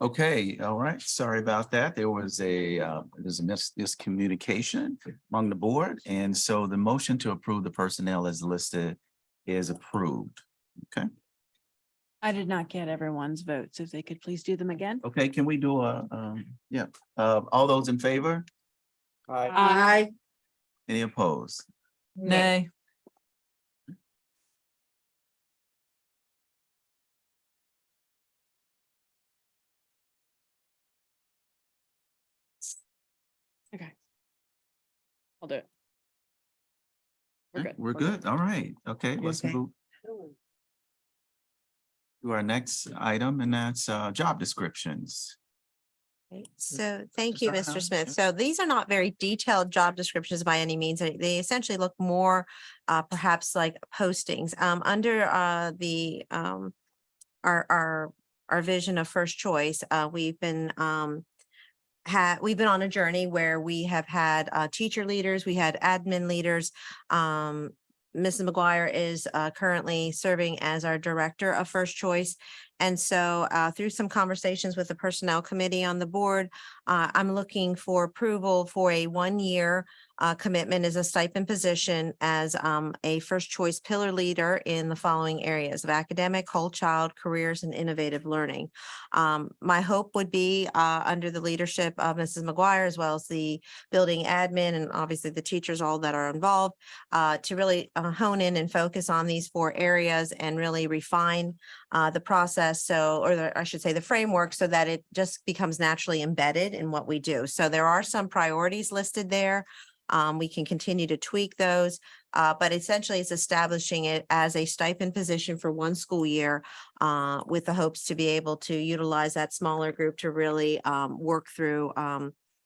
Okay, all right. Sorry about that. There's a miscommunication among the board. And so the motion to approve the personnel as listed is approved. Okay, I did not get everyone's votes. If they could please do them again. okay, can we do all those in favor? Aye. Any opposed? Nay. Okay. I'll do it. We're good. We're good. All right. Okay, let's Okay. move to our next item, and that's job descriptions. So thank you, Sorry, Mr. huh? Smith. Yeah. So these are not very detailed job descriptions by any means. They essentially look more perhaps like postings under our vision of first choice. We've been on a journey where we have had teacher leaders, we had admin leaders. Mrs. McGuire is currently serving as our director of first choice. And so through some conversations with the personnel committee on the board, I'm looking for approval for a 1-year commitment as a stipend position as a first choice pillar leader in the following areas of academic, whole child, careers, and innovative learning. My hope would be under the leadership of Mrs. McGuire, as well as the building admin and obviously the teachers, all that are involved, to really hone in and focus on these 4 areas and really refine the process. I should say the framework, so that it just becomes naturally embedded in what we do. So there are some priorities listed there. We can continue to tweak those, but essentially it's establishing it as a stipend position for 1 school year with the hopes to be able to utilize that smaller group to really work through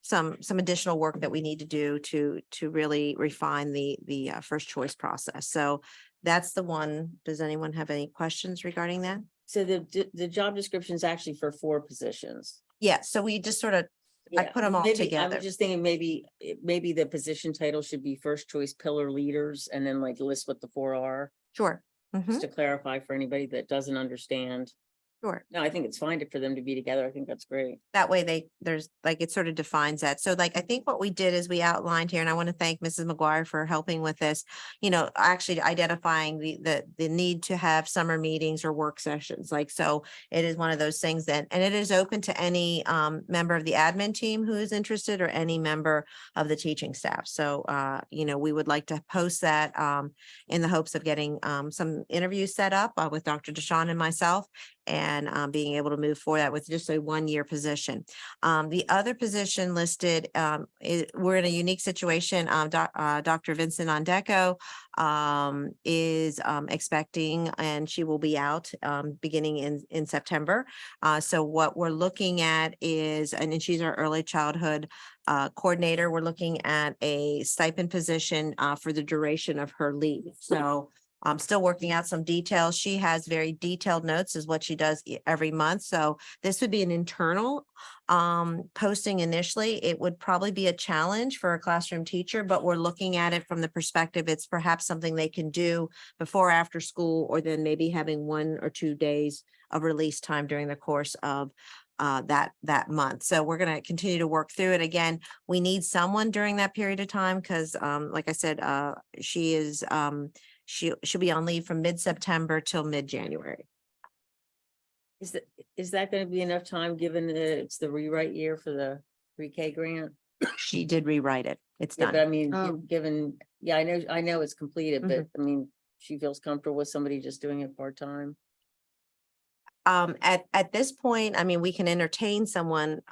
some additional work that we need to do to really refine the first choice process. So that's the one. Does anyone have any questions regarding that? So the job description is actually for 4 positions. Yeah, so we just sort of, I put them all Maybe- together. I'm just thinking maybe the position title should be first choice pillar leaders and then like list what the 4 are, Sure. Mhm. just to clarify for anybody that doesn't understand. Sure. No, I think it's fine for them to be together. I think that's great. That way there's like, it sort of defines that. So like, I think what we did is we outlined here, and I want to thank Mrs. McGuire for helping with this, actually identifying the need to have summer meetings or work sessions. Like, so it is one of those things that, and it is open to any member of the admin team who is interested or any member of the teaching staff. So, we would like to post that in the hopes of getting some interviews set up with Dr. Deshawn and myself, and being able to move forward that with just a 1-year position. The other position listed, we're in a unique situation. Dr. Vincent Ondeco is expecting, and she will be out beginning in September. So what we're looking at is, and she's our early childhood coordinator, we're looking at a stipend position for the duration of her leave. So I'm still working out some details. She has very detailed notes is what she does every month. So this would be an internal posting initially. It would probably be a challenge for a classroom teacher, but we're looking at it from the perspective, it's perhaps something they can do before, after school, or then maybe having 1 or 2 days of release time during the course of that month. So we're going to continue to work through it. Again, we need someone during that period of time because like I said, she is she'll be on leave from mid-September till mid-January. Is that going to be enough time, given that it's the rewrite year for the pre-K grant? She did rewrite it. It's Yeah, but done. I mean, given, yeah, I know it's completed, but Mm-hmm. I mean, she feels comfortable with somebody just doing it part-time. At this point, I mean, we can entertain someone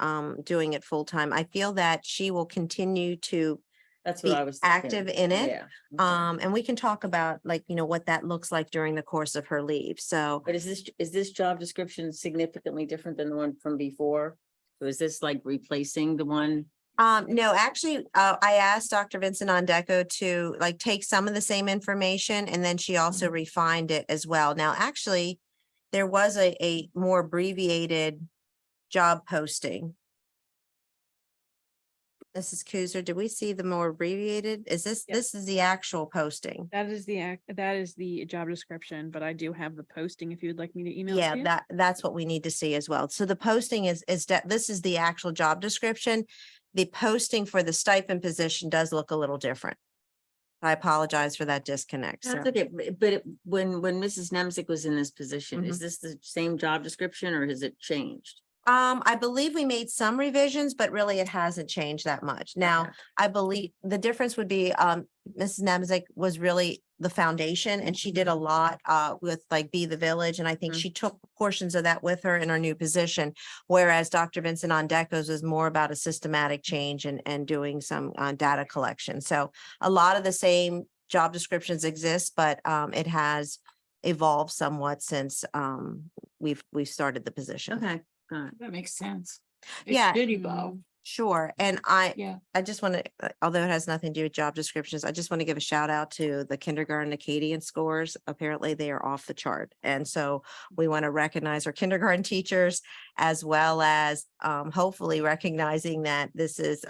doing it full-time. I feel that she will continue to That's be what I was thinking. active in it. Yeah. And we can talk about what that looks like during the course of her leave. So But is this job description significantly different than the one from before? So is this like replacing the one? no, actually, I asked Dr. Vincent Ondeco to take some of the same information, and then she also refined it as well. Now, actually, there was a more abbreviated job posting. Mrs. Kuzer, do we see the more abbreviated? Is this is the actual posting? That is that is the job description, but I do have the posting if you would like me to email it Yeah, to you. that's what we need to see as well. So the posting is that this is the actual job description. The posting for the stipend position does look a little different. I apologize for that disconnect. So That's okay, when Mrs. Nemzik was in this position, is Mhm. this the same job description or has it changed? I believe we made some revisions, but really it hasn't changed that much. Now, Okay. I believe the difference would be, Mrs. Nemzik was really the foundation and she did a lot, with like Be the Village. And I think Mhm. she took portions of that with her in her new position. Whereas Dr. Vincent Ondekos was more about a systematic change and doing some, data collection. So a lot of the same job descriptions exist, but, it has evolved somewhat since, we've started the position. Okay, got it. That makes sense. Yeah. Should evolve. Sure. And Yeah. I just want to, although it has nothing to do with job descriptions, I just want to give a shout out to the kindergarten Acadian scores. Apparently they are off the chart. And so we want to recognize our kindergarten teachers as well as hopefully recognizing that this is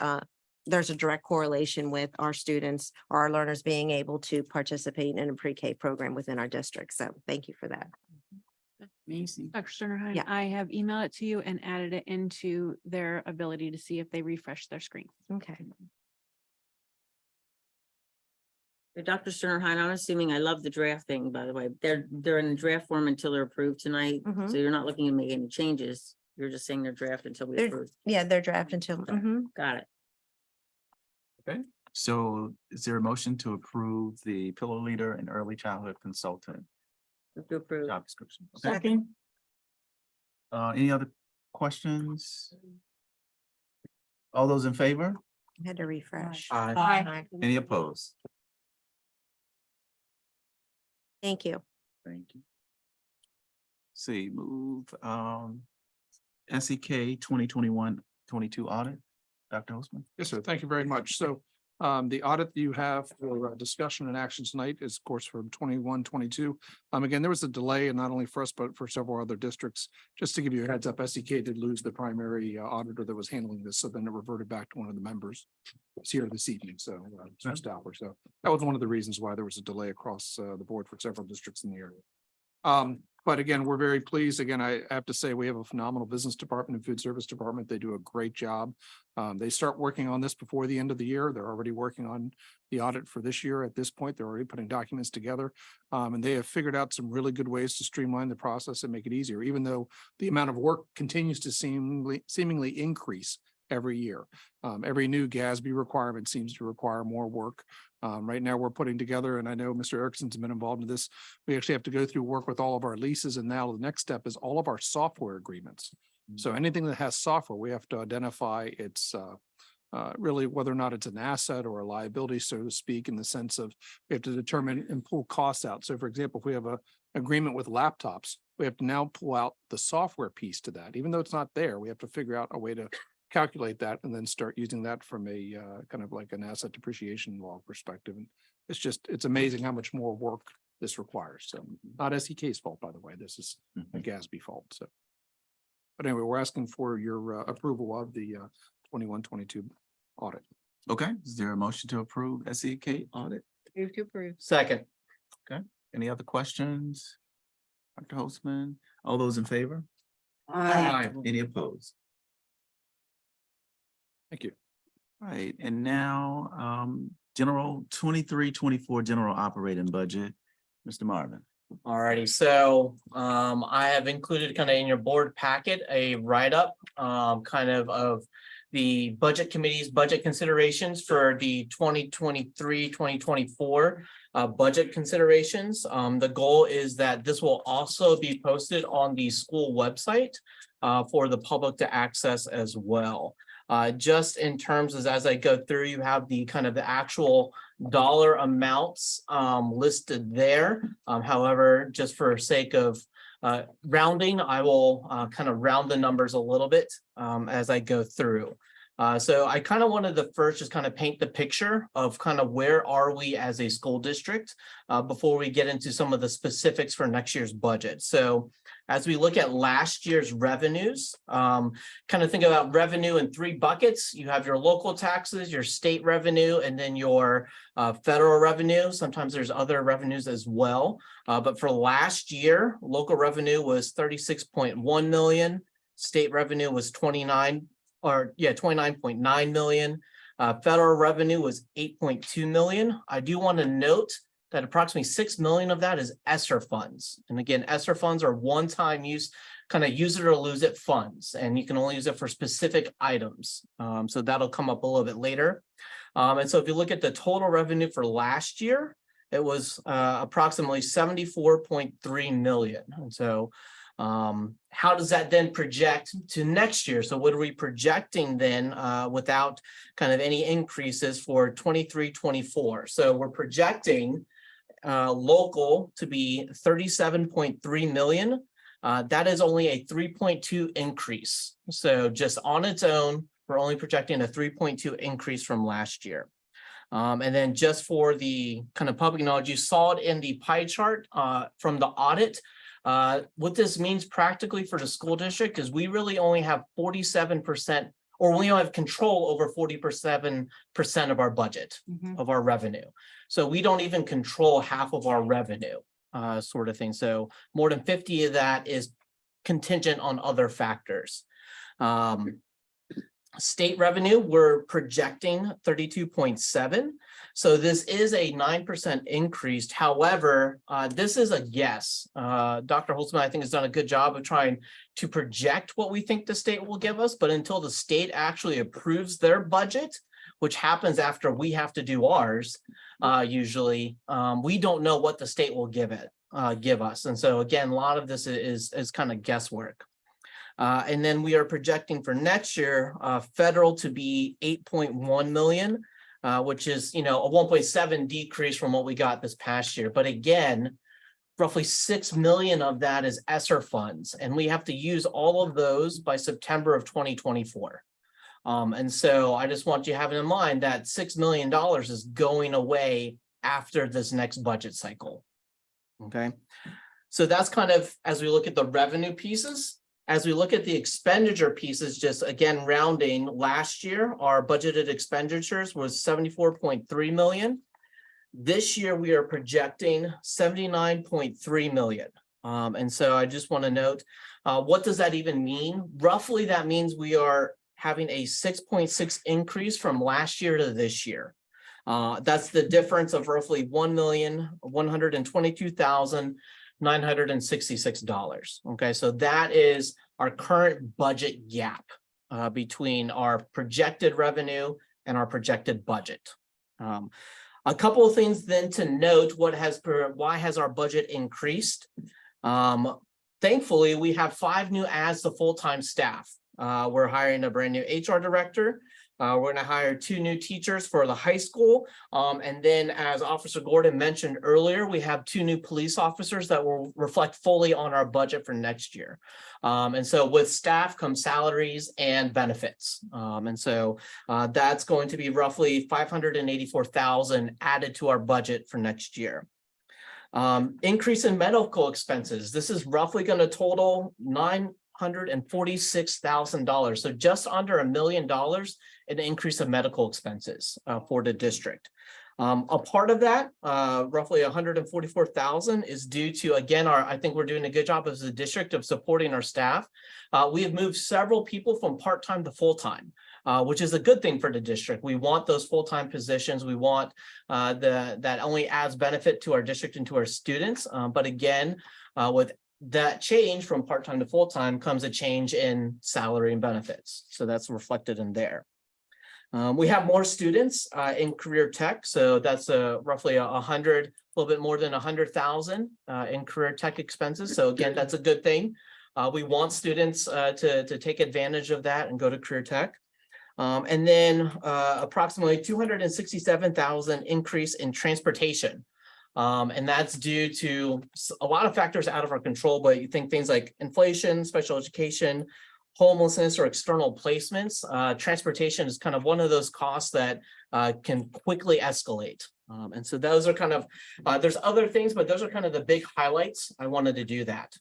there's a direct correlation with our students or our learners being able to participate in a pre-K program within our district. So thank you for that. Amazing. Dr. Cernerheim, Yeah. I have emailed it to you and added it into their ability to see if they refresh their screen. Okay. Dr. Sternheim, I'm assuming I love the draft thing, by the way. They're in draft form until they're approved tonight. Mhm. So you're not looking to make any changes. You're just saying they're draft until we They're- approve. Yeah, they're drafting until. Mhm. Got it. So is there a motion to approve the pillow leader and early childhood consultant Move to approve. job description? Okay. Any other questions? All those in favor? I had to refresh. Aye. Aye. Any opposed? Thank you. Thank you. See, move, SEK 2021-22 audit. Dr. Holzman. Yes, sir. Thank you very much. So the audit you have for discussion and action tonight is, of course, from 21-22. Again, there was a delay and not only for us, but for several other districts. Just to give you a heads up, SEK did lose the primary auditor that was handling this. So then it reverted back to one of the members. It's here this evening, so switched out. So that was one of the reasons why there was a delay across the board for several districts in the area. But again, we're very pleased. Again, I have to say, we have a phenomenal business department and food service department. They do a great job. They start working on this before the end of the year. They're already working on the audit for this year. At this point, they're already putting documents together. And they have figured out some really good ways to streamline the process and make it easier, even though the amount of work continues to seemingly increase every year. Every new GASB requirement seems to require more work. Right now, we're putting together, and I know Mr. Erickson's been involved in this. We actually have to go through work with all of our leases, and now the next step is all of our software agreements. So anything that has software, we have to identify its really whether or not it's an asset or a liability, so to speak, in the sense of we have to determine and pull costs out. So for example, if we have a agreement with laptops, we have to now pull out the software piece to that. Even though it's not there, we have to figure out a way to calculate that and then start using that from a kind of like an asset depreciation law perspective. And it's amazing how much more work this requires. So not SEK's fault, by the way, this is a GASB fault. So, but anyway, we're asking for your approval of the 21-22 audit. Okay, is there a motion to approve SEK audit? Move to approve. Second. Any other questions? Dr. Holzman, all those in favor? Any opposed? Thank you. All right, and now, general 23-24 general operating budget, Mr. Marvin. Alrighty, so I have included kind of in your board packet a write-up kind of the budget committee's budget considerations for the 2023-2024 budget considerations. The goal is that this will also be posted on the school website for the public to access as well. Just in terms of, as I go through, you have the kind of the actual dollar amounts listed there. However, just for sake of rounding, I will kind of round the numbers a little bit as I go through. So I kind of wanted to first just kind of paint the picture of kind of where are we as a school district before we get into some of the specifics for next year's budget. So as we look at last year's revenues, kind of think about revenue in three buckets. You have your local taxes, your state revenue, and then your federal revenue. Sometimes there's other revenues as well. But for last year, local revenue was 36.1 million. State revenue was 29.9 million. Federal revenue was 8.2 million. I do want to note that approximately 6 million of that is ESSER funds. And again, ESSER funds are one-time use, kind of use it or lose it funds, and you can only use it for specific items. So that'll come up a little bit later. And so if you look at the total revenue for last year, it was approximately 74.3 million. And so how does that then project to next year? So what are we projecting then without kind of any increases for 23-24? So we're projecting local to be 37.3 million. That is only a 3.2 increase. So just on its own, we're only projecting a 3.2 increase from last year. And then just for the kind of public knowledge, you saw it in the pie chart from the audit. What this means practically for the school district is we really only have 47%, or we only have control over 47% of our budget of our revenue. So we don't even control half of our revenue, sort of thing. So more than 50 of that is contingent on other factors. State revenue, we're projecting 32.7. So this is a 9% increase. However, this is a guess. Dr. Holtzman, I think, has done a good job of trying to project what we think the state will give us, but until the state actually approves their budget, which happens after we have to do ours, usually, we don't know what the state will give us. And so again, a lot of this is kind of guesswork. And then we are projecting for next year, federal to be 8.1 million, which is, a 1.7 decrease from what we got this past year. But again, roughly 6 million of that is ESSER funds, and we have to use all of those by September of 2024. And so I just want you to have in mind that $6 million is going away after this next budget cycle. Okay, so that's kind of as we look at the revenue pieces. As we look at the expenditure pieces, just again rounding, last year our budgeted expenditures was 74.3 million. This year we are projecting 79.3 million. And so I just want to note, what does that even mean? Roughly, that means we are having a 6.6 increase from last year to this year. That's the difference of roughly $1,122,966. Okay, so that is our current budget gap between our projected revenue and our projected budget. A couple of things then to note: why has our budget increased? Thankfully, we have 5 new adds to full-time staff. We're hiring a brand new HR director. We're going to hire 2 new teachers for the high school. And then, as Officer Gordon mentioned earlier, we have 2 new police officers that will reflect fully on our budget for next year. And so with staff comes salaries and benefits. And so that's going to be roughly $584,000 added to our budget for next year. Increase in medical expenses. This is roughly going to total $946,000. So just under $1 million an increase of medical expenses for the district. A part of that, roughly $144,000, is due to, again, I think we're doing a good job as a district of supporting our staff. We have moved several people from part-time to full-time, which is a good thing for the district. We want those full-time positions. We want that only adds benefit to our district and to our students. But again, with that change from part-time to full-time comes a change in salary and benefits. So that's reflected in there. We have more students in career tech. So that's roughly a little bit more than 100,000 in career tech expenses. So again, that's a good thing. We want students to take advantage of that and go to career tech. And then approximately 267,000 increase in transportation. And that's due to a lot of factors out of our control, but you think things like inflation, special education, homelessness or external placements, transportation is kind of one of those costs that can quickly escalate. And so those are kind of, there's other things, but those are kind of the big highlights. I wanted to do that.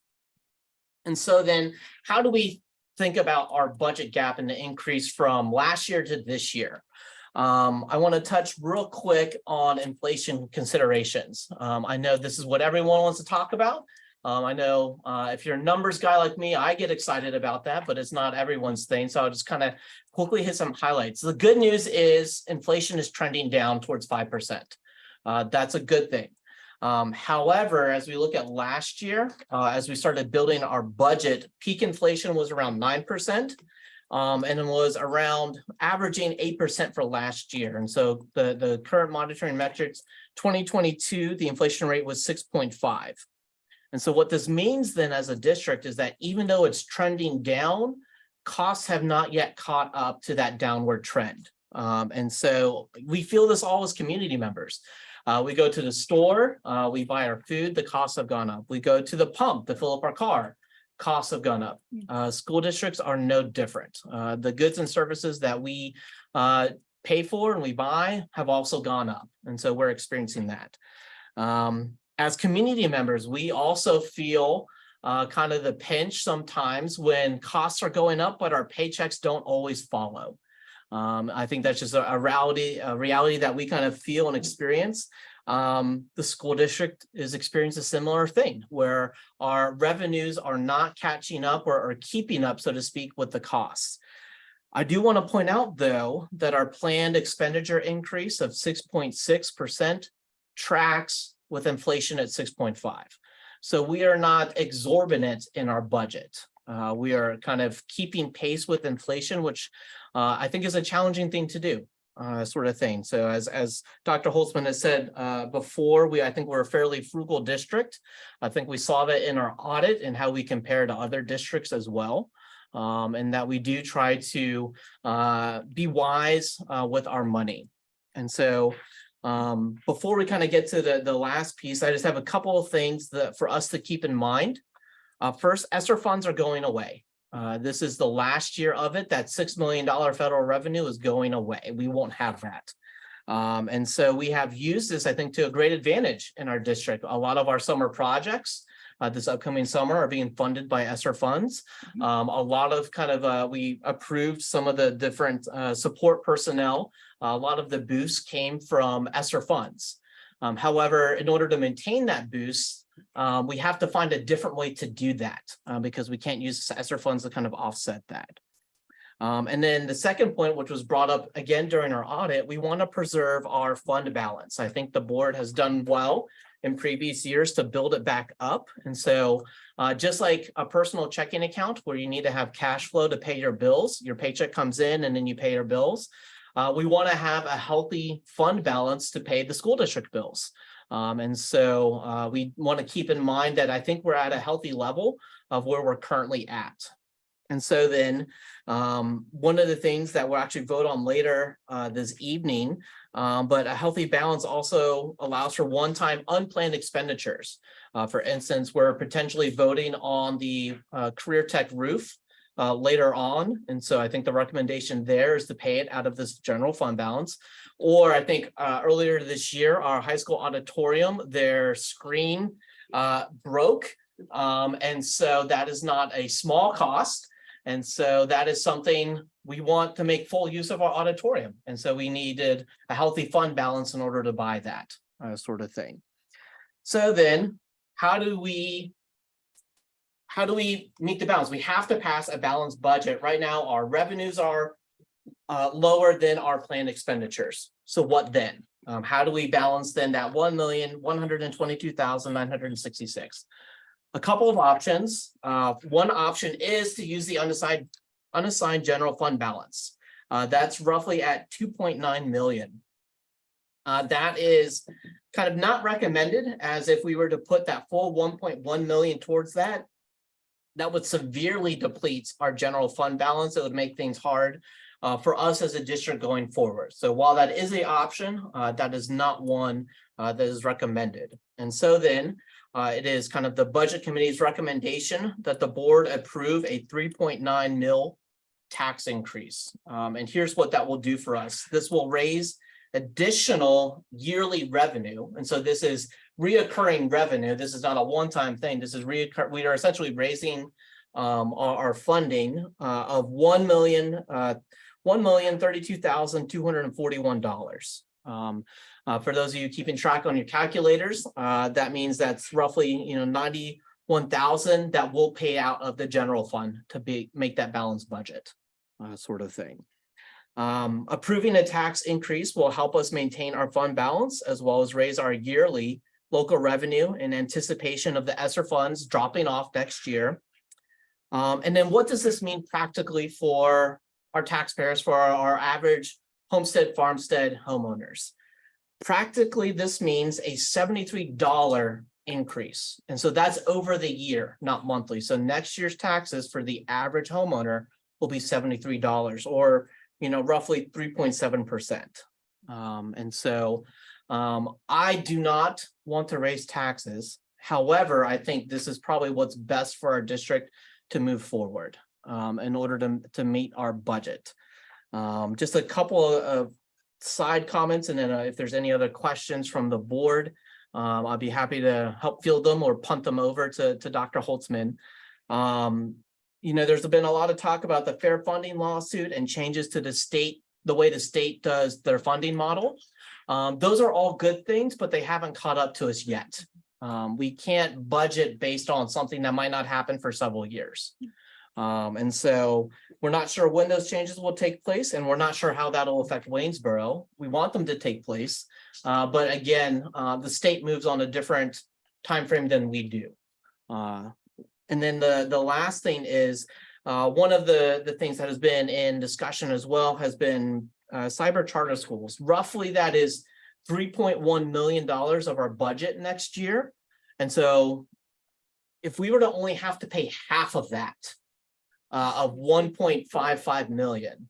And so then how do we think about our budget gap and the increase from last year to this year? I want to touch real quick on inflation considerations. I know this is what everyone wants to talk about. I know if you're a numbers guy like me, I get excited about that, but it's not everyone's thing. So I'll just kind of quickly hit some highlights. The good news is inflation is trending down towards 5%. That's a good thing. However, as we look at last year, as we started building our budget, peak inflation was around 9%. And it was around averaging 8% for last year. And so the current monitoring metrics, 2022, the inflation rate was 6.5. And so what this means then as a district is that even though it's trending down, costs have not yet caught up to that downward trend. And so we feel this all as community members. We go to the store, we buy our food, the costs have gone up. We go to the pump to fill up our car, costs have gone up. School districts are no different. The goods and services that we pay for and we buy have also gone up. And so we're experiencing that. As community members, we also feel kind of the pinch sometimes when costs are going up, but our paychecks don't always follow. I think that's just a reality that we kind of feel and experience. The school district is experiencing a similar thing where our revenues are not catching up or keeping up, so to speak, with the costs. I do want to point out, though, that our planned expenditure increase of 6.6% tracks with inflation at 6.5. So we are not exorbitant in our budget. We are kind of keeping pace with inflation, which I think is a challenging thing to do, sort of thing. So as Dr. Holtzman has said before, I think we're a fairly frugal district. I think we saw that in our audit and how we compare to other districts as well. And that we do try to be wise with our money. And so before we kind of get to the last piece, I just have a couple of things that for us to keep in mind. First, ESSER funds are going away. This is the last year of it. That $6 million federal revenue is going away. We won't have that. And so we have used this, I think, to a great advantage in our district. A lot of our summer projects this upcoming summer are being funded by ESSER funds. A lot of kind of, we approved some of the different support personnel. A lot of the boosts came from ESSER funds. However, in order to maintain that boost, we have to find a different way to do that because we can't use ESSER funds to kind of offset that. And then the second point, which was brought up again during our audit, we want to preserve our fund balance. I think the board has done well in previous years to build it back up. And so just like a personal checking account where you need to have cash flow to pay your bills, your paycheck comes in and then you pay your bills. We want to have a healthy fund balance to pay the school district bills. And so we want to keep in mind that I think we're at a healthy level of where we're currently at. And so then one of the things that we'll actually vote on later this evening, but a healthy balance also allows for one-time unplanned expenditures. For instance, we're potentially voting on the career tech roof later on. And so I think the recommendation there is to pay it out of this general fund balance. Or I think earlier this year, our high school auditorium, their screen broke. And so that is not a small cost. And so that is something we want to make full use of our auditorium. And so we needed a healthy fund balance in order to buy that sort of thing. So then how do we meet the balance? We have to pass a balanced budget. Right now, our revenues are lower than our planned expenditures. So what then? How do we balance then that 1,122,966? A couple of options. One option is to use the unassigned general fund balance. That's roughly at 2.9 million. That is kind of not recommended, as if we were to put that full 1.1 million towards that, that would severely deplete our general fund balance. It would make things hard for us as a district going forward. So while that is an option, that is not one that is recommended. And so then it is kind of the budget committee's recommendation that the board approve a 3.9 mil tax increase. And here's what that will do for us. This will raise additional yearly revenue. And so this is reoccurring revenue. This is not a one-time thing. This is we are essentially raising our funding of $1,032,241. For those of you keeping track on your calculators, that means that's roughly 91,000 that will pay out of the general fund to make that balanced budget sort of thing. Approving a tax increase will help us maintain our fund balance as well as raise our yearly local revenue in anticipation of the ESSER funds dropping off next year. And then what does this mean practically for our taxpayers, for our average homestead, farmstead homeowners? Practically, this means a $73 increase. And so that's over the year, not monthly. So next year's taxes for the average homeowner will be $73 or, roughly 3.7%. And so I do not want to raise taxes. However, I think this is probably what's best for our district to move forward in order to meet our budget. Just a couple of side comments, and then if there's any other questions from the board, I'll be happy to help field them or punt them over to Dr. Holtzman. There's been a lot of talk about the fair funding lawsuit and changes to the way the state does their funding model. Those are all good things, but they haven't caught up to us yet. We can't budget based on something that might not happen for several years. And so we're not sure when those changes will take place, and we're not sure how that'll affect Waynesboro. We want them to take place. But again, the state moves on a different time frame than we do. And then the last thing is one of the things that has been in discussion as well has been cyber charter schools. Roughly that is $3.1 million of our budget next year. And so if we were to only have to pay half of that, of 1.55 million,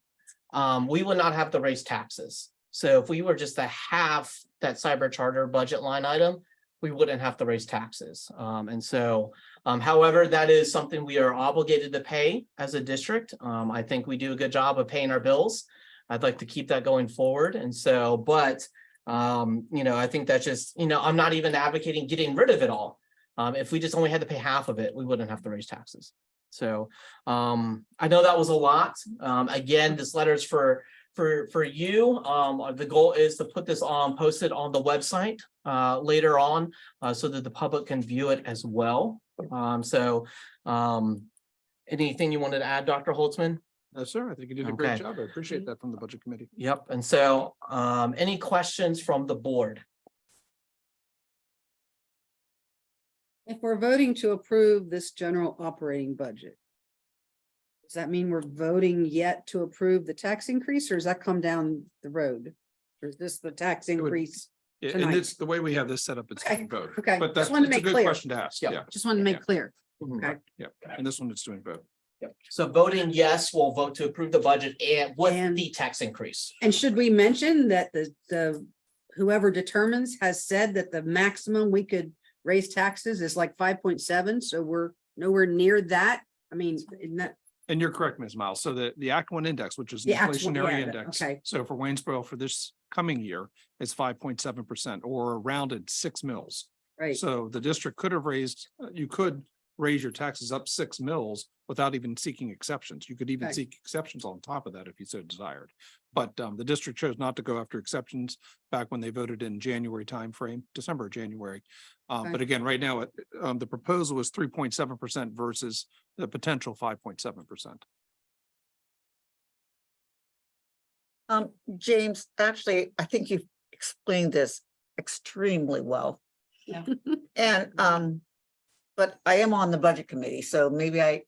we would not have to raise taxes. So if we were just to half that cyber charter budget line item, we wouldn't have to raise taxes. And so, however, that is something we are obligated to pay as a district. I think we do a good job of paying our bills. I'd like to keep that going forward. And so, but, I think that's just, I'm not even advocating getting rid of it all. If we just only had to pay half of it, we wouldn't have to raise taxes. So I know that was a lot. Again, this letter is for you. The goal is to put this posted on the website later on so that the public can view it as well. Anything you wanted to add, Dr. Holtzman? No, sir. I think you did a great job. I appreciate that from the budget committee. Yep. And so any questions from the board? If we're voting to approve this general operating budget, does that mean we're voting yet to approve the tax increase, or does that come down the road? Or is this the tax increase? And Tonight. it's the way we have this set up, it's Okay, doing both. okay. But Just that's wanted to it's a make good clear. question to ask. Yeah. Yeah. Just want to make clear. Mhm. Okay. Yeah. And this one it's doing both. Yep. So voting yes, we'll vote to approve the budget and with And- the tax increase. And should we mention that the whoever determines has said that the maximum we could raise taxes is like 5.7, so we're nowhere near that. I mean, isn't that, And you're correct, Ms. Miles. So the Act One index, which is an The Act One, inflationary yeah, index. okay. So for Waynesboro for this coming year, it's 5.7% or rounded 6 mils. right? So the district could have raised, you could raise your taxes up 6 mils without even seeking exceptions. You could even Okay. seek exceptions on top of that if you so desired. But the district chose not to go after exceptions back when they voted in January timeframe, December, January. Okay. But again, right now, the proposal is 3.7% versus the potential 5.7%. James, actually, I think you've explained this extremely well. Yeah. And, but I am on the budget committee, so maybe I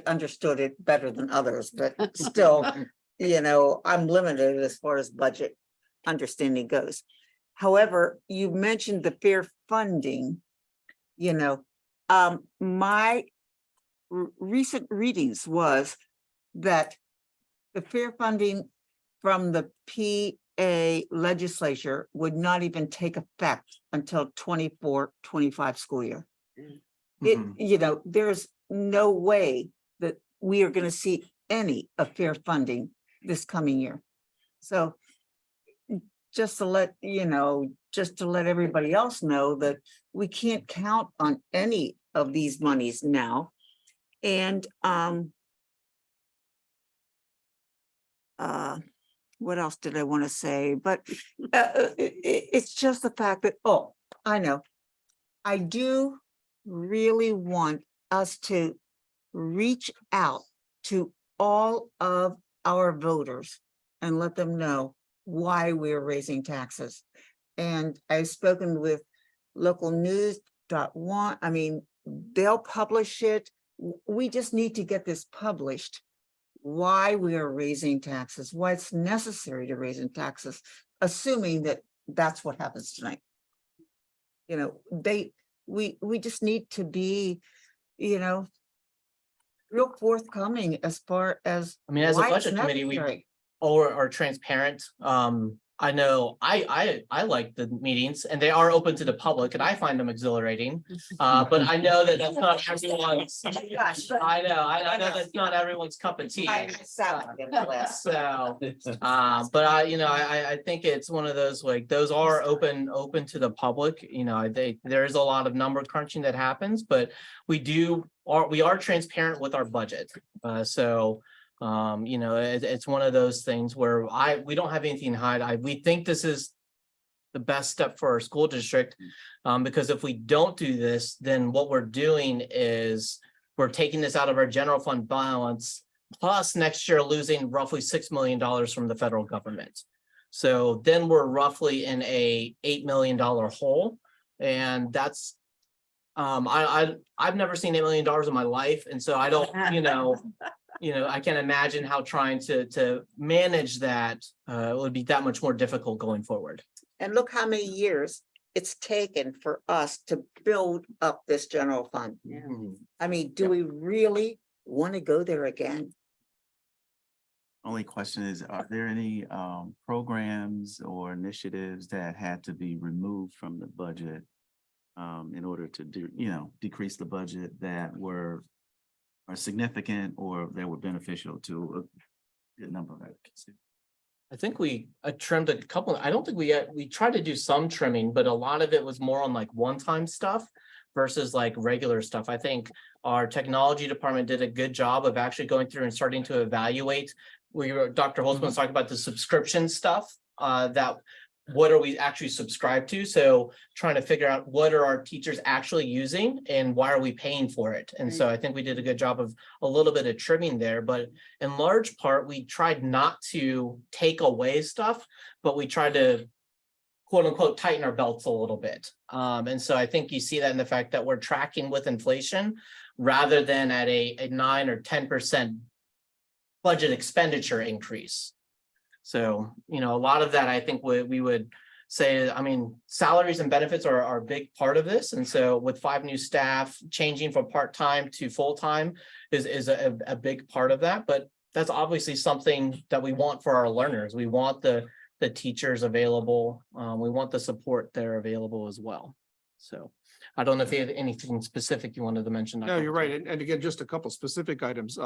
understood it better than others, but still, I'm limited as far as budget understanding goes. However, you mentioned the fair funding, my recent readings was that the fair funding from the PA legislature would not even take effect until 24-25 school year. Mhm. There's no way that we are gonna see any of fair funding this coming year. So just to let everybody else know that we can't count on any of these monies now. And what else did I want to say? But it's just the fact that, oh, I know. I do really want us to reach out to all of our voters and let them know why we're raising taxes. And I've spoken with local news.1. I mean, they'll publish it. We just need to get this published, why we are raising taxes, why it's necessary to raise in taxes, assuming that that's what happens tonight. We just need to be, real forthcoming as far as. I mean, as a why it's budget committee, we necessary. are transparent. I know I like the meetings and they are open to the public and I find them exhilarating. But I know that that's not everyone's. I know that's not everyone's cup of tea. So, but I think it's one of those, like, those are open to the public. There is a lot of number crunching that happens, but we are transparent with our budget. It's one of those things where we don't have anything to hide. We think this is the best step for our school district. Because if we don't do this, then what we're doing is we're taking this out of our general fund balance, plus next year losing roughly $6 million from the federal government. So then we're roughly in a $8 million hole. And that's, I've never seen $8 million in my life. And so I don't, I can imagine how trying to manage that would be that much more difficult going forward. And look how many years it's taken for us to build up this general fund. I mean, do we really want to go there again? Only question is, are there any programs or initiatives that had to be removed from the budget in order to decrease the budget that are significant or that were beneficial to a good number of advocates? I think we trimmed a couple. I don't think we tried to do some trimming, but a lot of it was more on like one-time stuff versus like regular stuff. I think our technology department did a good job of actually going through and starting to evaluate. Dr. Holtzman was talking about the subscription stuff, what are we actually subscribed to? So trying to figure out what are our teachers actually using and why are we paying for it? And so I think we did a good job of a little bit of trimming there, but in large part, we tried not to take away stuff, but we tried to quote unquote tighten our belts a little bit. And so I think you see that in the fact that we're tracking with inflation rather than at a 9 or 10% budget expenditure increase. So, a lot of that, I think we would say, I mean, salaries and benefits are a big part of this. And so with 5 new staff, changing from part-time to full-time is a big part of that. But that's obviously something that we want for our learners. We want the teachers available. We want the support there available as well. So I don't know if you have anything specific you wanted to mention. No, you're right. And again, just a couple specific items,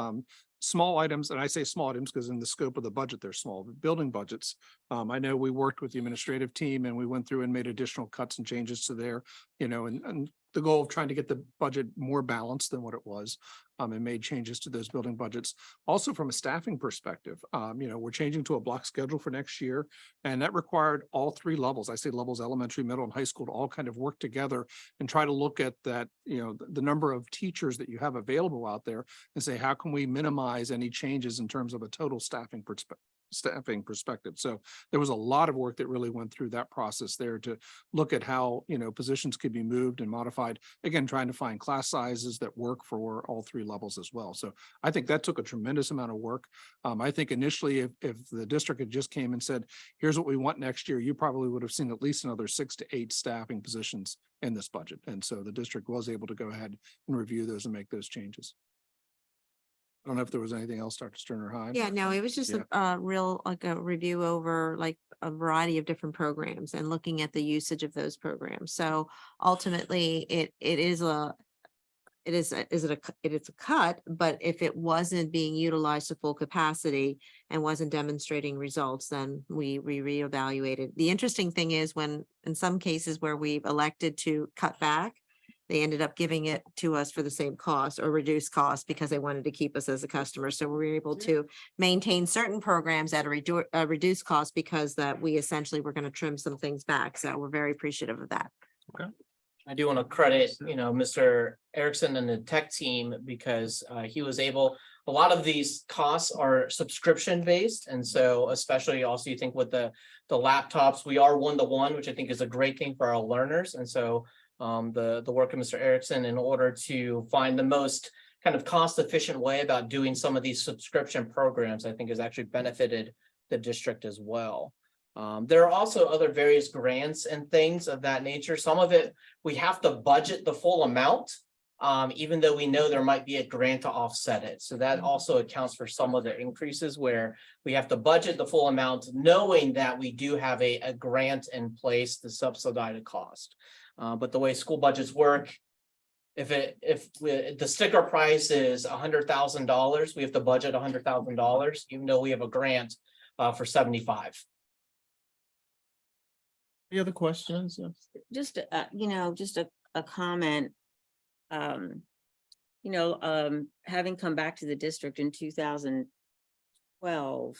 small items, and I say small items because in the scope of the budget, they're small, building budgets. I know we worked with the administrative team and we went through and made additional cuts and changes to there, and the goal of trying to get the budget more balanced than what it was, and made changes to those building budgets. Also from a staffing perspective, we're changing to a block schedule for next year, and that required all 3 levels. I say levels, elementary, middle, and high school, to all kind of work together and try to look at that, the number of teachers that you have available out there and say, how can we minimize any changes in terms of a total staffing perspective. So there was a lot of work that really went through that process there to look at how, positions could be moved and modified. Again, trying to find class sizes that work for all 3 levels as well. So I think that took a tremendous amount of work. I think initially, if the district had just came and said, here's what we want next year, you probably would have seen at least another 6 to 8 staffing positions in this budget. And so the district was able to go ahead and review those and make those changes. I don't know if there was anything else, Dr. Sterner Hein. Yeah, no, it was just a real, like a review over like a variety of different programs and looking at the usage of those programs. So ultimately, it is it is a cut, but if it wasn't being utilized to full capacity and wasn't demonstrating results, then we reevaluated. The interesting thing is when, in some cases where we've elected to cut back, they ended up giving it to us for the same cost or reduced cost because they wanted to keep us as a customer. So we were able to maintain certain programs at a reduced cost because that we essentially were going to trim some things back. So we're very appreciative of that. I do want to credit, Mr. Erickson and the tech team because he was able, a lot of these costs are subscription based. And so especially also you think with the laptops, we are one-to-one, which I think is a great thing for our learners. And so the work of Mr. Erickson in order to find the most kind of cost efficient way about doing some of these subscription programs, I think has actually benefited the district as well. There are also other various grants and things of that nature. Some of it, we have to budget the full amount, even though we know there might be a grant to offset it. So that also accounts for some of the increases where we have to budget the full amount, knowing that we do have a grant in place to subsidize the cost. But the way school budgets work, if the sticker price is $100,000, we have to budget $100,000, even though we have a grant for 75. Any other questions? Just, just a comment. Having come back to the district in 2012,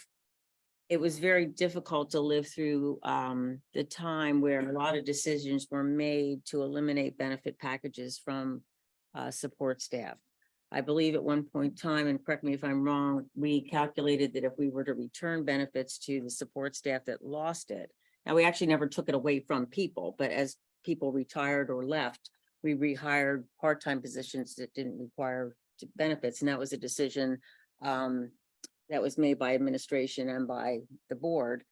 it was very difficult to live through the time where a lot of decisions were made to eliminate benefit packages from support staff. I believe at one point in time, and correct me if I'm wrong, we calculated that if we were to return benefits to the support staff that lost it. Now, we actually never took it away from people, but as people retired or left, we rehired part-time positions that didn't require benefits. And that was a decision that was made by administration and by the board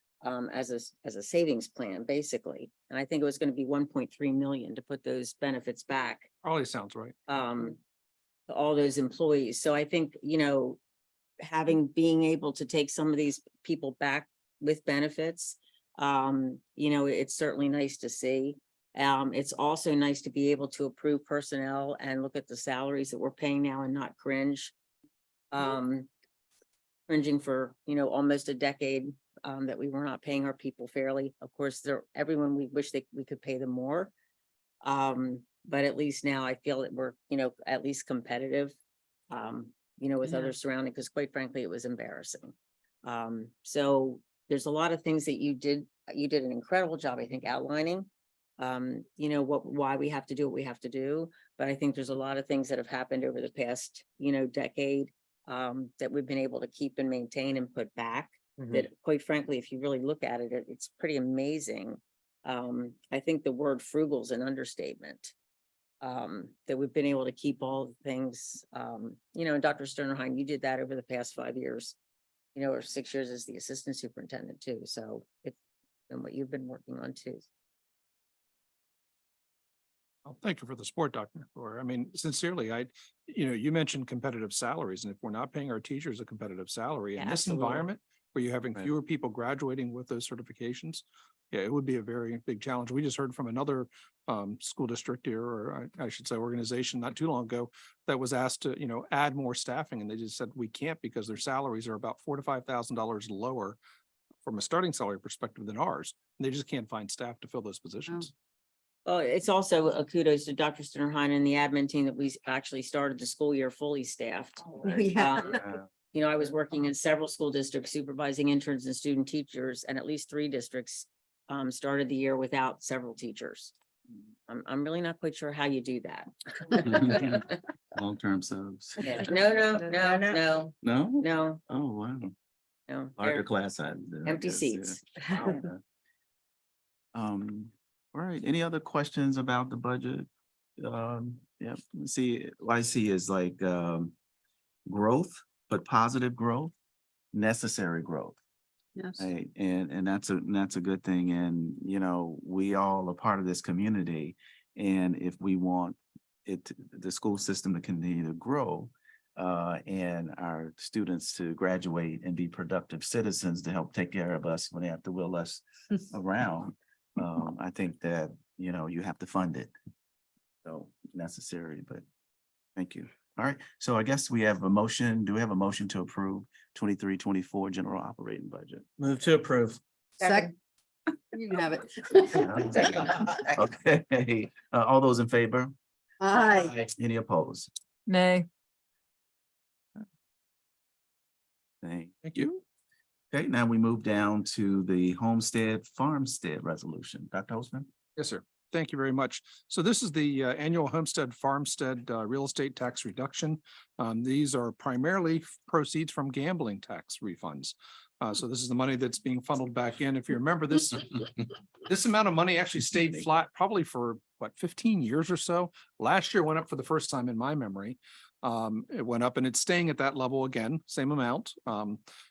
as a savings plan, basically. And I think it was going to be 1.3 million to put those benefits back. Probably sounds right. To all those employees. So I think, being able to take some of these people back with benefits, it's certainly nice to see. It's also nice to be able to approve personnel and look at the salaries that we're paying now and not cringe. Cringing for, almost a decade that we were not paying our people fairly. Of course, everyone, we wish we could pay them more. But at least now I feel that we're, at least competitive, with other surrounding, because quite frankly, it was embarrassing. So there's a lot of things that you did an incredible job, I think, outlining, why we have to do what we have to do. But I think there's a lot of things that have happened over the past, decade that we've been able to keep and maintain and put back. That quite frankly, if you really look at it, it's pretty amazing. I think the word frugal is an understatement. That we've been able to keep all the things, and Dr. Sternerheim, you did that over the past 5 years, or 6 years as the assistant superintendent too. So it's been what you've been working on too. Well, thank you for the support, Dr. McClure. I mean, sincerely, you mentioned competitive salaries, and if we're not paying our teachers a competitive salary in this Absolutely. environment where you're having Right. fewer people graduating with those certifications, yeah, it would be a very big challenge. We just heard from another school district here, or I should say organization not too long ago, that was asked to, add more staffing, and they just said we can't because their salaries are about $4,000 to $5,000 lower from a starting salary perspective than ours. And they just can't find staff to fill those positions. Well, it's also a kudos to Dr. Sternerheim and the admin team that we actually started the school year fully staffed. Yeah. I was working in several school districts supervising interns and student teachers, and at least 3 districts started the year without several teachers. I'm really not quite sure how you do that. Long-term subs. Yeah. No. No? Oh, wow. Larger They're class size. empty seats. Wow. All right, any other questions about the budget? Yeah, see, what I see is like growth, but positive growth, necessary growth. Yes. Right, and that's a good thing. And we all are part of this community. And if we want the school system to continue to grow, and our students to graduate and be productive citizens to help take care of us when they have to wheel us around. I think that, you have to fund it. So necessary, but thank you. All right, so I guess we have a motion. Do we have a motion to approve 23-24 general operating budget? Move to approve. Second. You can have it. Okay, all those in favor? Aye. Any opposed? Nay. Thank you. Okay, now we move down to the homestead farmstead resolution. Dr. Holzman? Yes, sir. Thank you very much. So this is the annual homestead farmstead real estate tax reduction. These are primarily proceeds from gambling tax refunds. So this is the money that's being funneled back in. If you remember this, this amount of money actually stayed flat probably for 15 years or so. Last year went up for the first time in my memory. It went up and it's staying at that level again, same amount.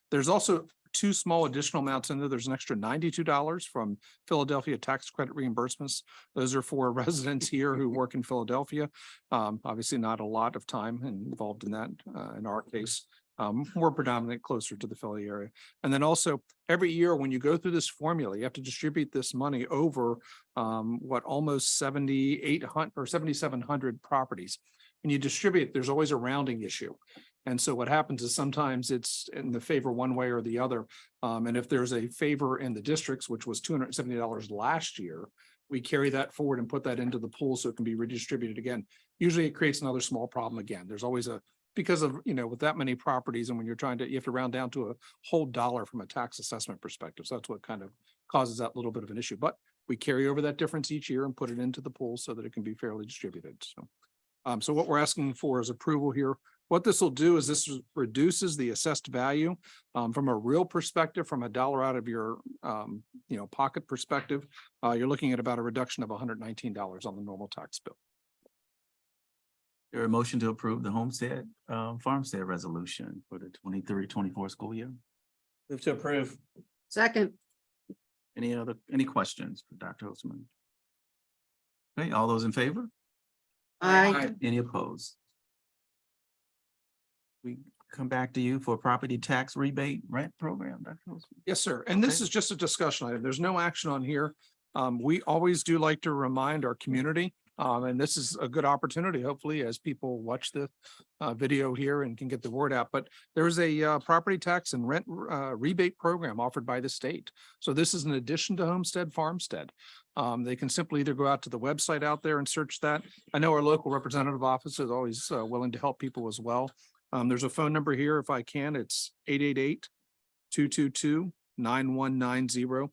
There's also two small additional amounts in there. There's an extra $92 from Philadelphia tax credit reimbursements. Those are for residents here who work in Philadelphia. Obviously not a lot of time involved in that, in our case. More predominant closer to the Philly area. And then also every year when you go through this formula, you have to distribute this money over almost 7,800 or 7,700 properties. When you distribute, there's always a rounding issue. And so what happens is sometimes it's in the favor one way or the other. And if there's a favor in the districts, which was $270 last year, we carry that forward and put that into the pool so it can be redistributed again. Usually it creates another small problem again. There's always because of, with that many properties and when you're you have to round down to a whole dollar from a tax assessment perspective. So that's what kind of causes that little bit of an issue. But we carry over that difference each year and put it into the pool so that it can be fairly distributed. So what we're asking for is approval here. What this will do is this reduces the assessed value from a real perspective, from a dollar out of your pocket perspective. You're looking at about a reduction of $119 on the normal tax bill. There a motion to approve the homestead farmstead resolution for the 23-24 school year? Move to approve. Second. Any questions for Dr. Holzman? Okay, all those in favor? Aye. Any opposed? We come back to you for property tax rebate rent program, Dr. Holzman. Yes, sir. And this Okay. is just a discussion item. There's no action on here. We always do like to remind our community, and this is a good opportunity, hopefully, as people watch the video here and can get the word out. But there is a property tax and rent rebate program offered by the state. So this is an addition to homestead farmstead. They can simply either go out to the website out there and search that. I know our local representative office is always willing to help people as well. There's a phone number here. If I can, it's 888-222-9190.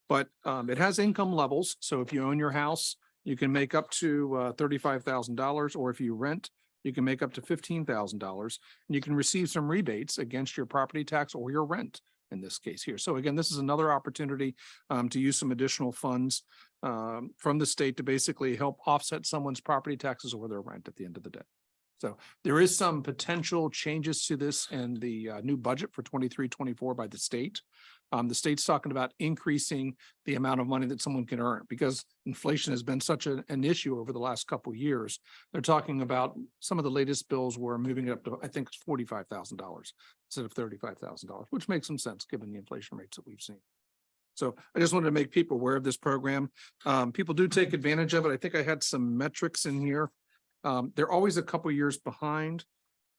But it has income levels. So if you own your house, you can make up to $35,000, or if you rent, you can make up to $15,000. And you can receive some rebates against your property tax or your rent in this case here. So again, this is another opportunity to use some additional funds from the state to basically help offset someone's property taxes or their rent at the end of the day. So there is some potential changes to this in the new budget for 23-24 by the state. The state's talking about increasing the amount of money that someone can earn because inflation has been such an issue over the last couple of years. They're talking about some of the latest bills were moving it up to, I think it's $45,000 instead of $35,000, which makes some sense given the inflation rates that we've seen. So I just wanted to make people aware of this program. People do take advantage of it. I think I had some metrics in here. They're always a couple years behind.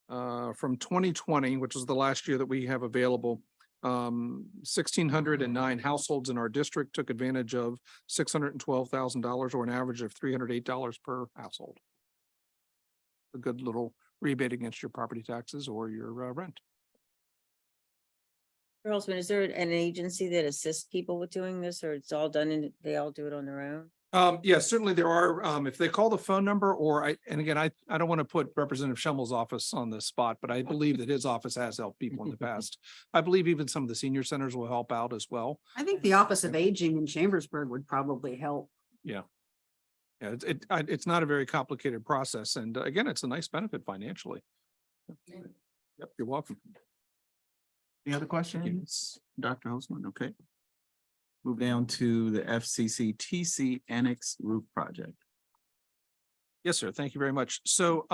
From 2020, which was the last year that we have available, 1,609 households in our district took advantage of $612,000 or an average of $308 per household. A good little rebate against your property taxes or your rent. Girlsman, is there an agency that assists people with doing this, or it's all done and they all do it on their own? Yes, certainly there are. If they call the phone number and again, I don't want to put Representative Schimmel's office on the spot, but I believe that his office has helped people in the past. I believe even some of the senior centers will help out as well. I think the Office of Aging in Chambersburg would probably help. Yeah. Yeah, it's not a very complicated process. And again, it's a nice benefit financially. Yep, you're welcome. Any other questions? Dr. Holzman, okay. Move down to the FCC-TC Annex Roof Project. Yes, sir. Thank you very much. So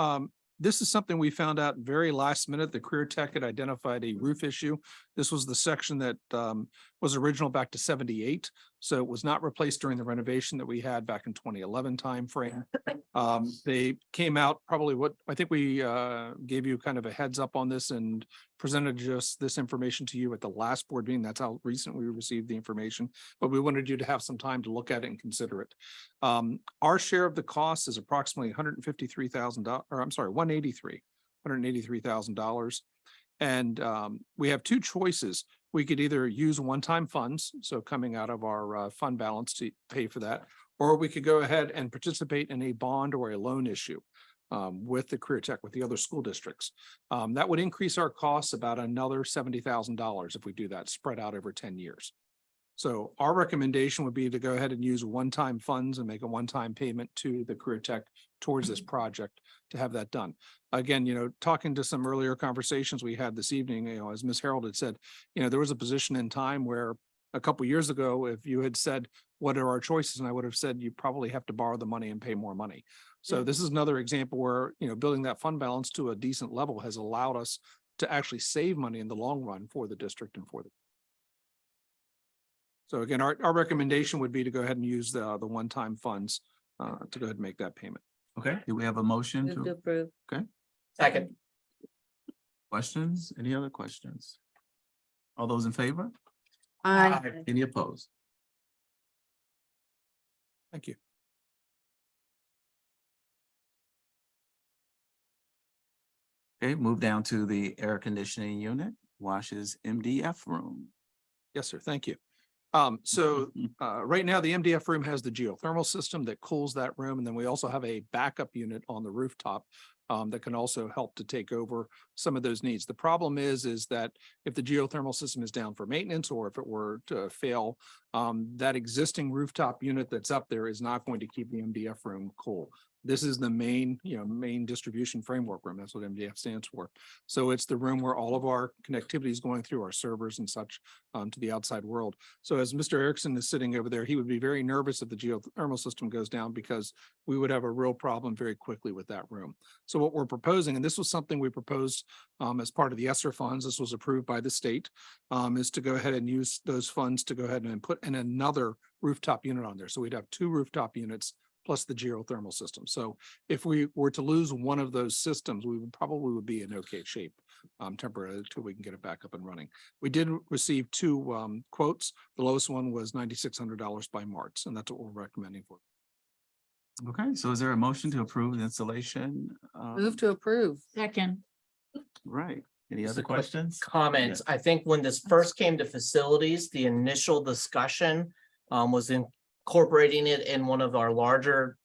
This is something we found out very last minute. The Career Tech had identified a roof issue. This was the section that was original back to 78. So it was not replaced during the renovation that we had back in 2011 timeframe. They came out probably what, I think we gave you kind of a heads up on this and presented just this information to you at the last board meeting. That's how recent we received the information, but we wanted you to have some time to look at it and consider it. Our share of the cost is approximately $153,000, or I'm sorry, $183,000. And we have two choices. We could either use one-time funds, so coming out of our fund balance to pay for that, or we could go ahead and participate in a bond or a loan issue with the Career Tech, with the other school districts. That would increase our costs about another $70,000 if we do that spread out over 10 years. So our recommendation would be to go ahead and use one-time funds and make a one-time payment to the Career Tech towards this project to have that done. Again, talking to some earlier conversations we had this evening, as Ms. Harold had said, there was a position in time where a couple years ago, if you had said, what are our choices? And I would have said, you probably have to borrow the money and pay more money. So this is another example where, building that fund balance to a decent level has allowed us to actually save money in the long run for the district and for the. So again, our recommendation would be to go ahead and use the one-time funds to go ahead and make that payment. Okay, do we have a motion Move to to, approve. Second. questions? Any other questions? All those in favor? Aye. Any opposed? Thank you. Okay, move down to the air conditioning unit, Wash's MDF room. Yes, sir. Thank you. So right now, the MDF room has the geothermal system that cools that room. And then we also have a backup unit on the rooftop that can also help to take over some of those needs. The problem is that if the geothermal system is down for maintenance, or if it were to fail, that existing rooftop unit that's up there is not going to keep the MDF room cool. This is the main distribution framework room. That's what MDF stands for. So it's the room where all of our connectivity is going through our servers and such to the outside world. So as Mr. Erickson is sitting over there, he would be very nervous if the geothermal system goes down, because we would have a real problem very quickly with that room. So what we're proposing, and this was something we proposed as part of the ESSER funds, this was approved by the state, is to go ahead and use those funds to go ahead and put in another rooftop unit on there. So we'd have two rooftop units plus the geothermal system. So if we were to lose one of those systems, we would be in okay shape temporarily until we can get it back up and running. We did receive two quotes. The lowest one was $9,600 by March, and that's what we're recommending for. Okay, so is there a motion to approve the installation? Move to approve. Second. Right. Any Just other a quick questions? Comments. I think when this first came to facilities, the initial discussion was incorporating it in one of our larger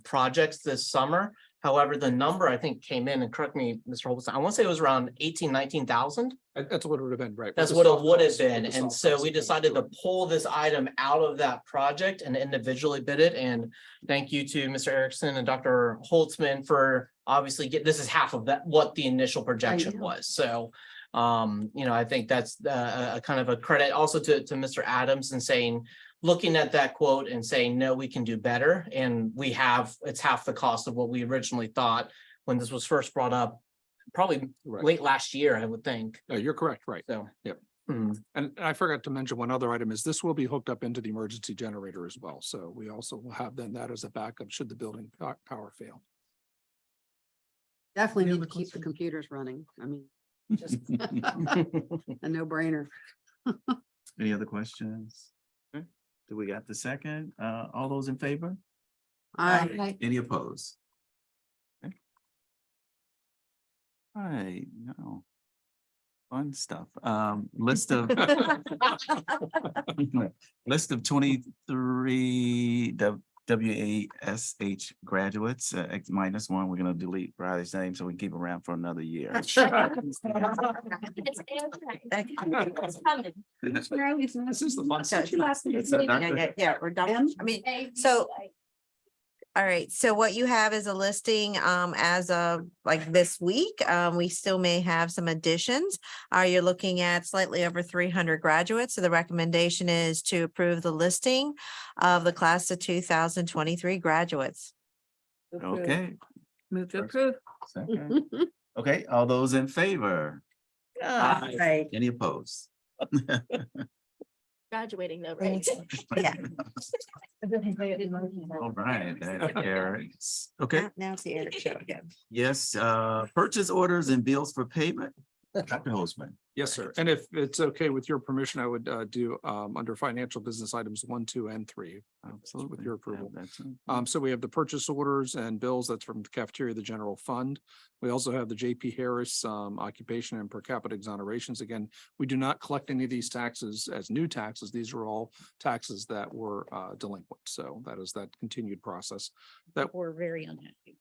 projects this summer. However, the number I think came in, and correct me, Mr. Holtzman, I want to say it was around 19,000. That's what it would have been, right? That's what it would have been. And so we decided to pull this item out of that project and individually bid it. And thank you to Mr. Erickson and Dr. Holtzman for obviously this is half of that, what the initial projection was. So, I think that's a kind of a credit also to Mr. Adams and saying, looking at that quote and saying, no, we can do better. And it's half the cost of what we originally thought when this was first brought up, probably late last year, I would think. No, you're correct, right? So. Yep. And I forgot to mention one other item is this will be hooked up into the emergency generator as well. So we also will have then that as a backup should the building power fail. Definitely need to keep the computers running. I mean, just a no-brainer. Any other questions? Okay. Do we got the second? All those in favor? Aye. Any opposed? Okay. All right, no. Fun stuff. List of 23 WASH graduates, -1. We're gonna delete Riley's name so we can keep around for another year. It's coming. This is the fun stuff. Yeah, we're done. I mean, so, all right, so what you have is a listing as of like this week. We still may have some additions. You're looking at slightly over 300 graduates. So the recommendation is to approve the listing of the class of 2023 graduates. Okay, Move to approve. Second. Okay, all those in favor? Aye. Any opposed? Graduating though, right? Yeah. All right, that carries. Okay, Now it's the Eric show again. yes, purchase orders and bills for payment. Dr. Holzman. Yes, sir. And if it's okay with your permission, I would do under financial business items 1, 2, and 3. Absolutely. With your approval. That's So we have the purchase orders and bills that's from the cafeteria, the general fund. We also have the JP Harris occupation and per capita exonerations. Again, we do not collect any of these taxes as new taxes. These are all taxes that were delinquent. So that is that continued process. That We're very unhappy.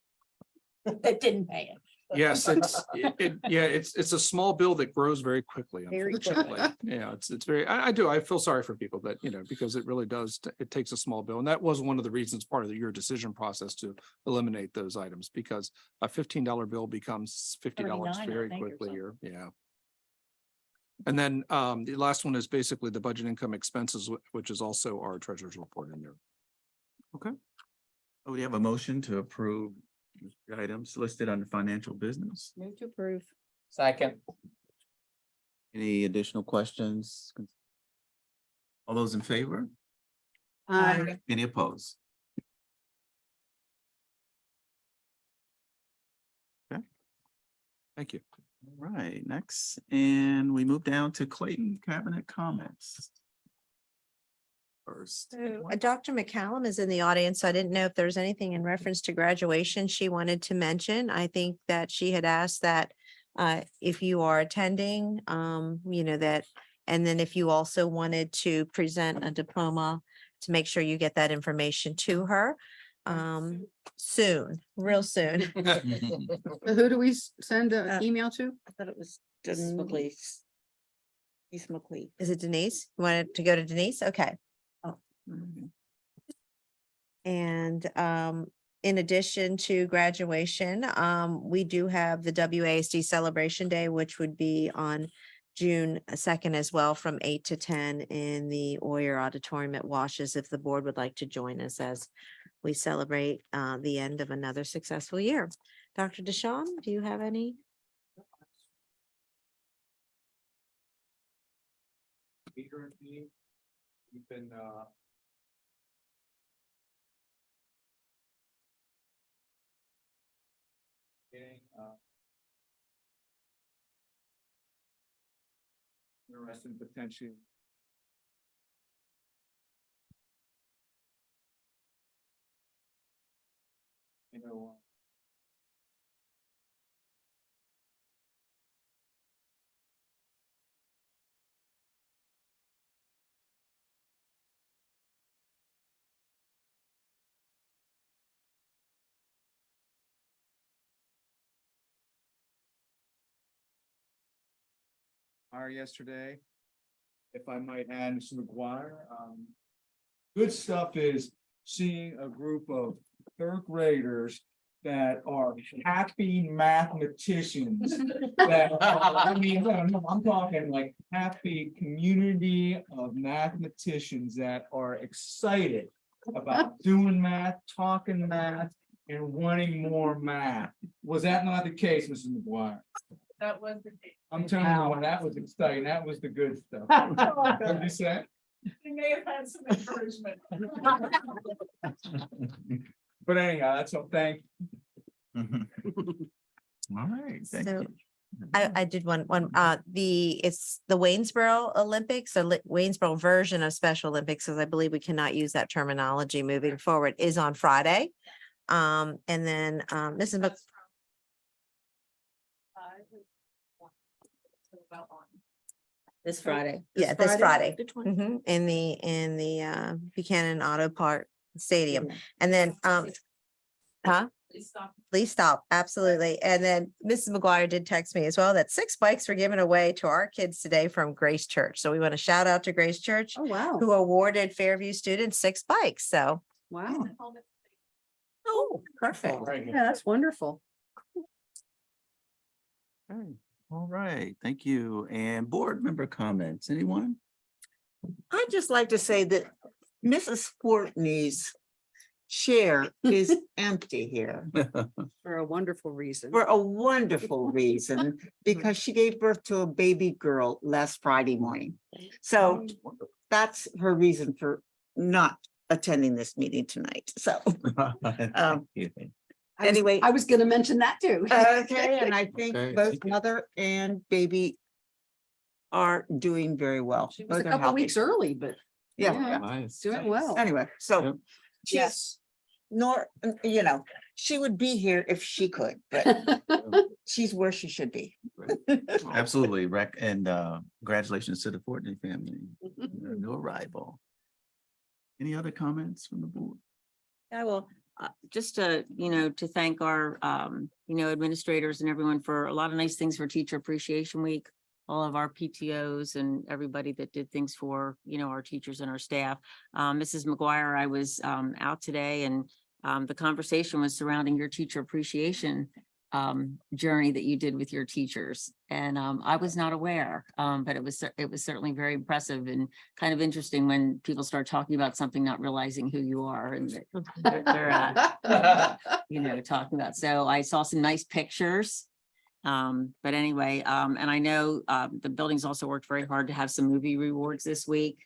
That didn't pay it. Yes, it's a small bill that grows very quickly, Very unfortunately. Yeah, it's very, I feel sorry for people that, because it really does, it takes a small bill. And that was one of the reasons, part of your decision process to eliminate those items, because a $15 bill becomes $50 $39, I very think, or quickly something. here, yeah. And then the last one is basically the budget income expenses, which is also our treasurer's report in there. Oh, we have a motion to approve the items listed under financial business. Move to approve. Second. Any additional questions? All those in favor? Aye. Any opposed? Thank you. All right, next, and we move down to Clayton Cabinet comments. First. So Dr. McCallum is in the audience, so I didn't know if there's anything in reference to graduation she wanted to mention. I think that she had asked that if you are attending, that, and then if you also wanted to present a diploma, to make sure you get that information to her soon, real soon. Who do we send an email to? I thought it was Denise McLeese. Denise McLeese. Is it Denise? You wanted to go to Denise? Okay. And in addition to graduation, we do have the WASD Celebration Day, which would be on June 2nd as well, from 8 to 10 in the Oyer Auditorium at Washes, if the board would like to join us as we celebrate the end of another successful year. Dr. Deshawn, do you have any? You've been getting interested in potentially yesterday, if I might add, Mr. McGuire. Good stuff is seeing a group of third graders that are happy mathematicians. I'm talking like happy community of mathematicians that are excited about doing math, talking math, and wanting more math. Was that not the case, Mrs. McGuire? That was the case. I'm telling you, that was exciting. That was the good stuff. What did you say? You may have had some encouragement. But anyhow, that's all. Thank All right, thank So, you. I did it's the Waynesboro Olympics, or Waynesboro version of Special Olympics, because I believe we cannot use that terminology moving forward, is on Friday. And then Mrs. This Friday. Yeah, this Friday. The 20th. Mhm, in the Buchanan Auto Park Stadium. And then, please stop, absolutely. And then Mrs. McGuire did text me as well that 6 bikes were given away to our kids today from Grace Church. So we want to shout out to Grace Church, Oh, wow. who awarded Fairview students 6 bikes. So, Wow. oh, perfect. Yeah, that's wonderful. Okay. All right, thank you. And board member comments, anyone? I'd just like to say that Mrs. Fortney's chair is empty here For a wonderful reason. for a wonderful reason, because she gave birth to a baby girl last Friday morning. So that's her reason for not attending this meeting tonight. So anyway. I was gonna mention that too. Okay, and I think Okay. both mother and baby are doing very well. She was a Both are couple healthy. weeks early, but Yeah. Nice. doing well. Anyway, so Yep. she's nor, she would be here if she could, but she's where she should be. Absolutely, and congratulations to the Fortney family, new arrival. Any other comments from the board? I will, just to, to thank our, administrators and everyone for a lot of nice things for Teacher Appreciation Week. All of our PTOs and everybody that did things for, our teachers and our staff. Mrs. McGuire, I was out today and the conversation was surrounding your teacher appreciation journey that you did with your teachers. And I was not aware, but it was certainly very impressive and kind of interesting when people start talking about something, not realizing who you are and that they're talking about. So I saw some nice pictures. But anyway, and I know the buildings also worked very hard to have some movie rewards this week.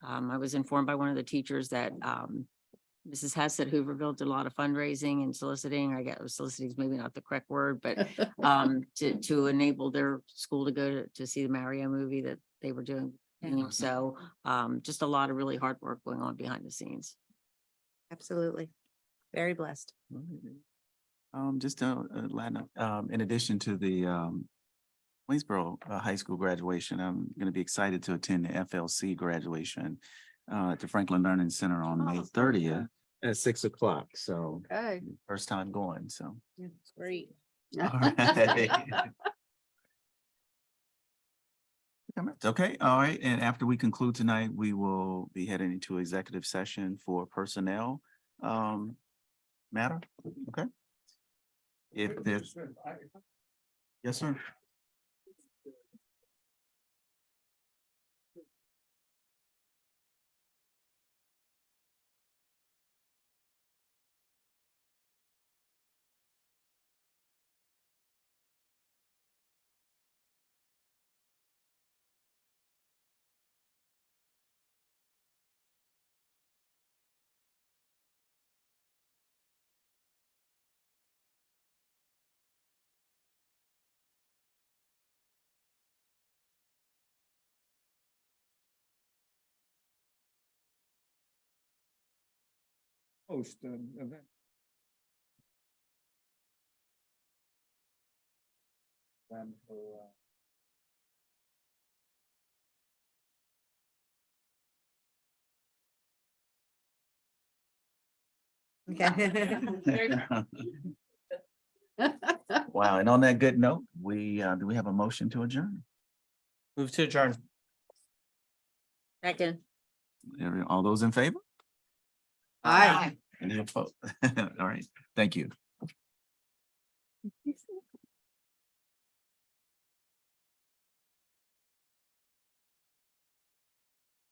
I was informed by one of the teachers that Mrs. Hess at Hooverville did a lot of fundraising and soliciting. I guess soliciting is maybe not the correct word, but to enable their school to go to see the Mario movie that they were doing. So just a lot of really hard work going on behind the scenes. Absolutely. Very blessed. Just Lana, in addition to the Waynesboro High School graduation, I'm going to be excited to attend the FLC graduation at the Franklin Learning Center on May 30th at 6 o'clock. So Okay. first time going, so. That's great. All right. Okay, all right. And after we conclude tonight, we will be heading into executive session for personnel matter. Okay. If there's. Yes, sir. Host an event. Wow, and on that good note, do we have a motion to adjourn? Move to adjourn. Second. All those in favor? Aye. Any opposed? All right, thank you.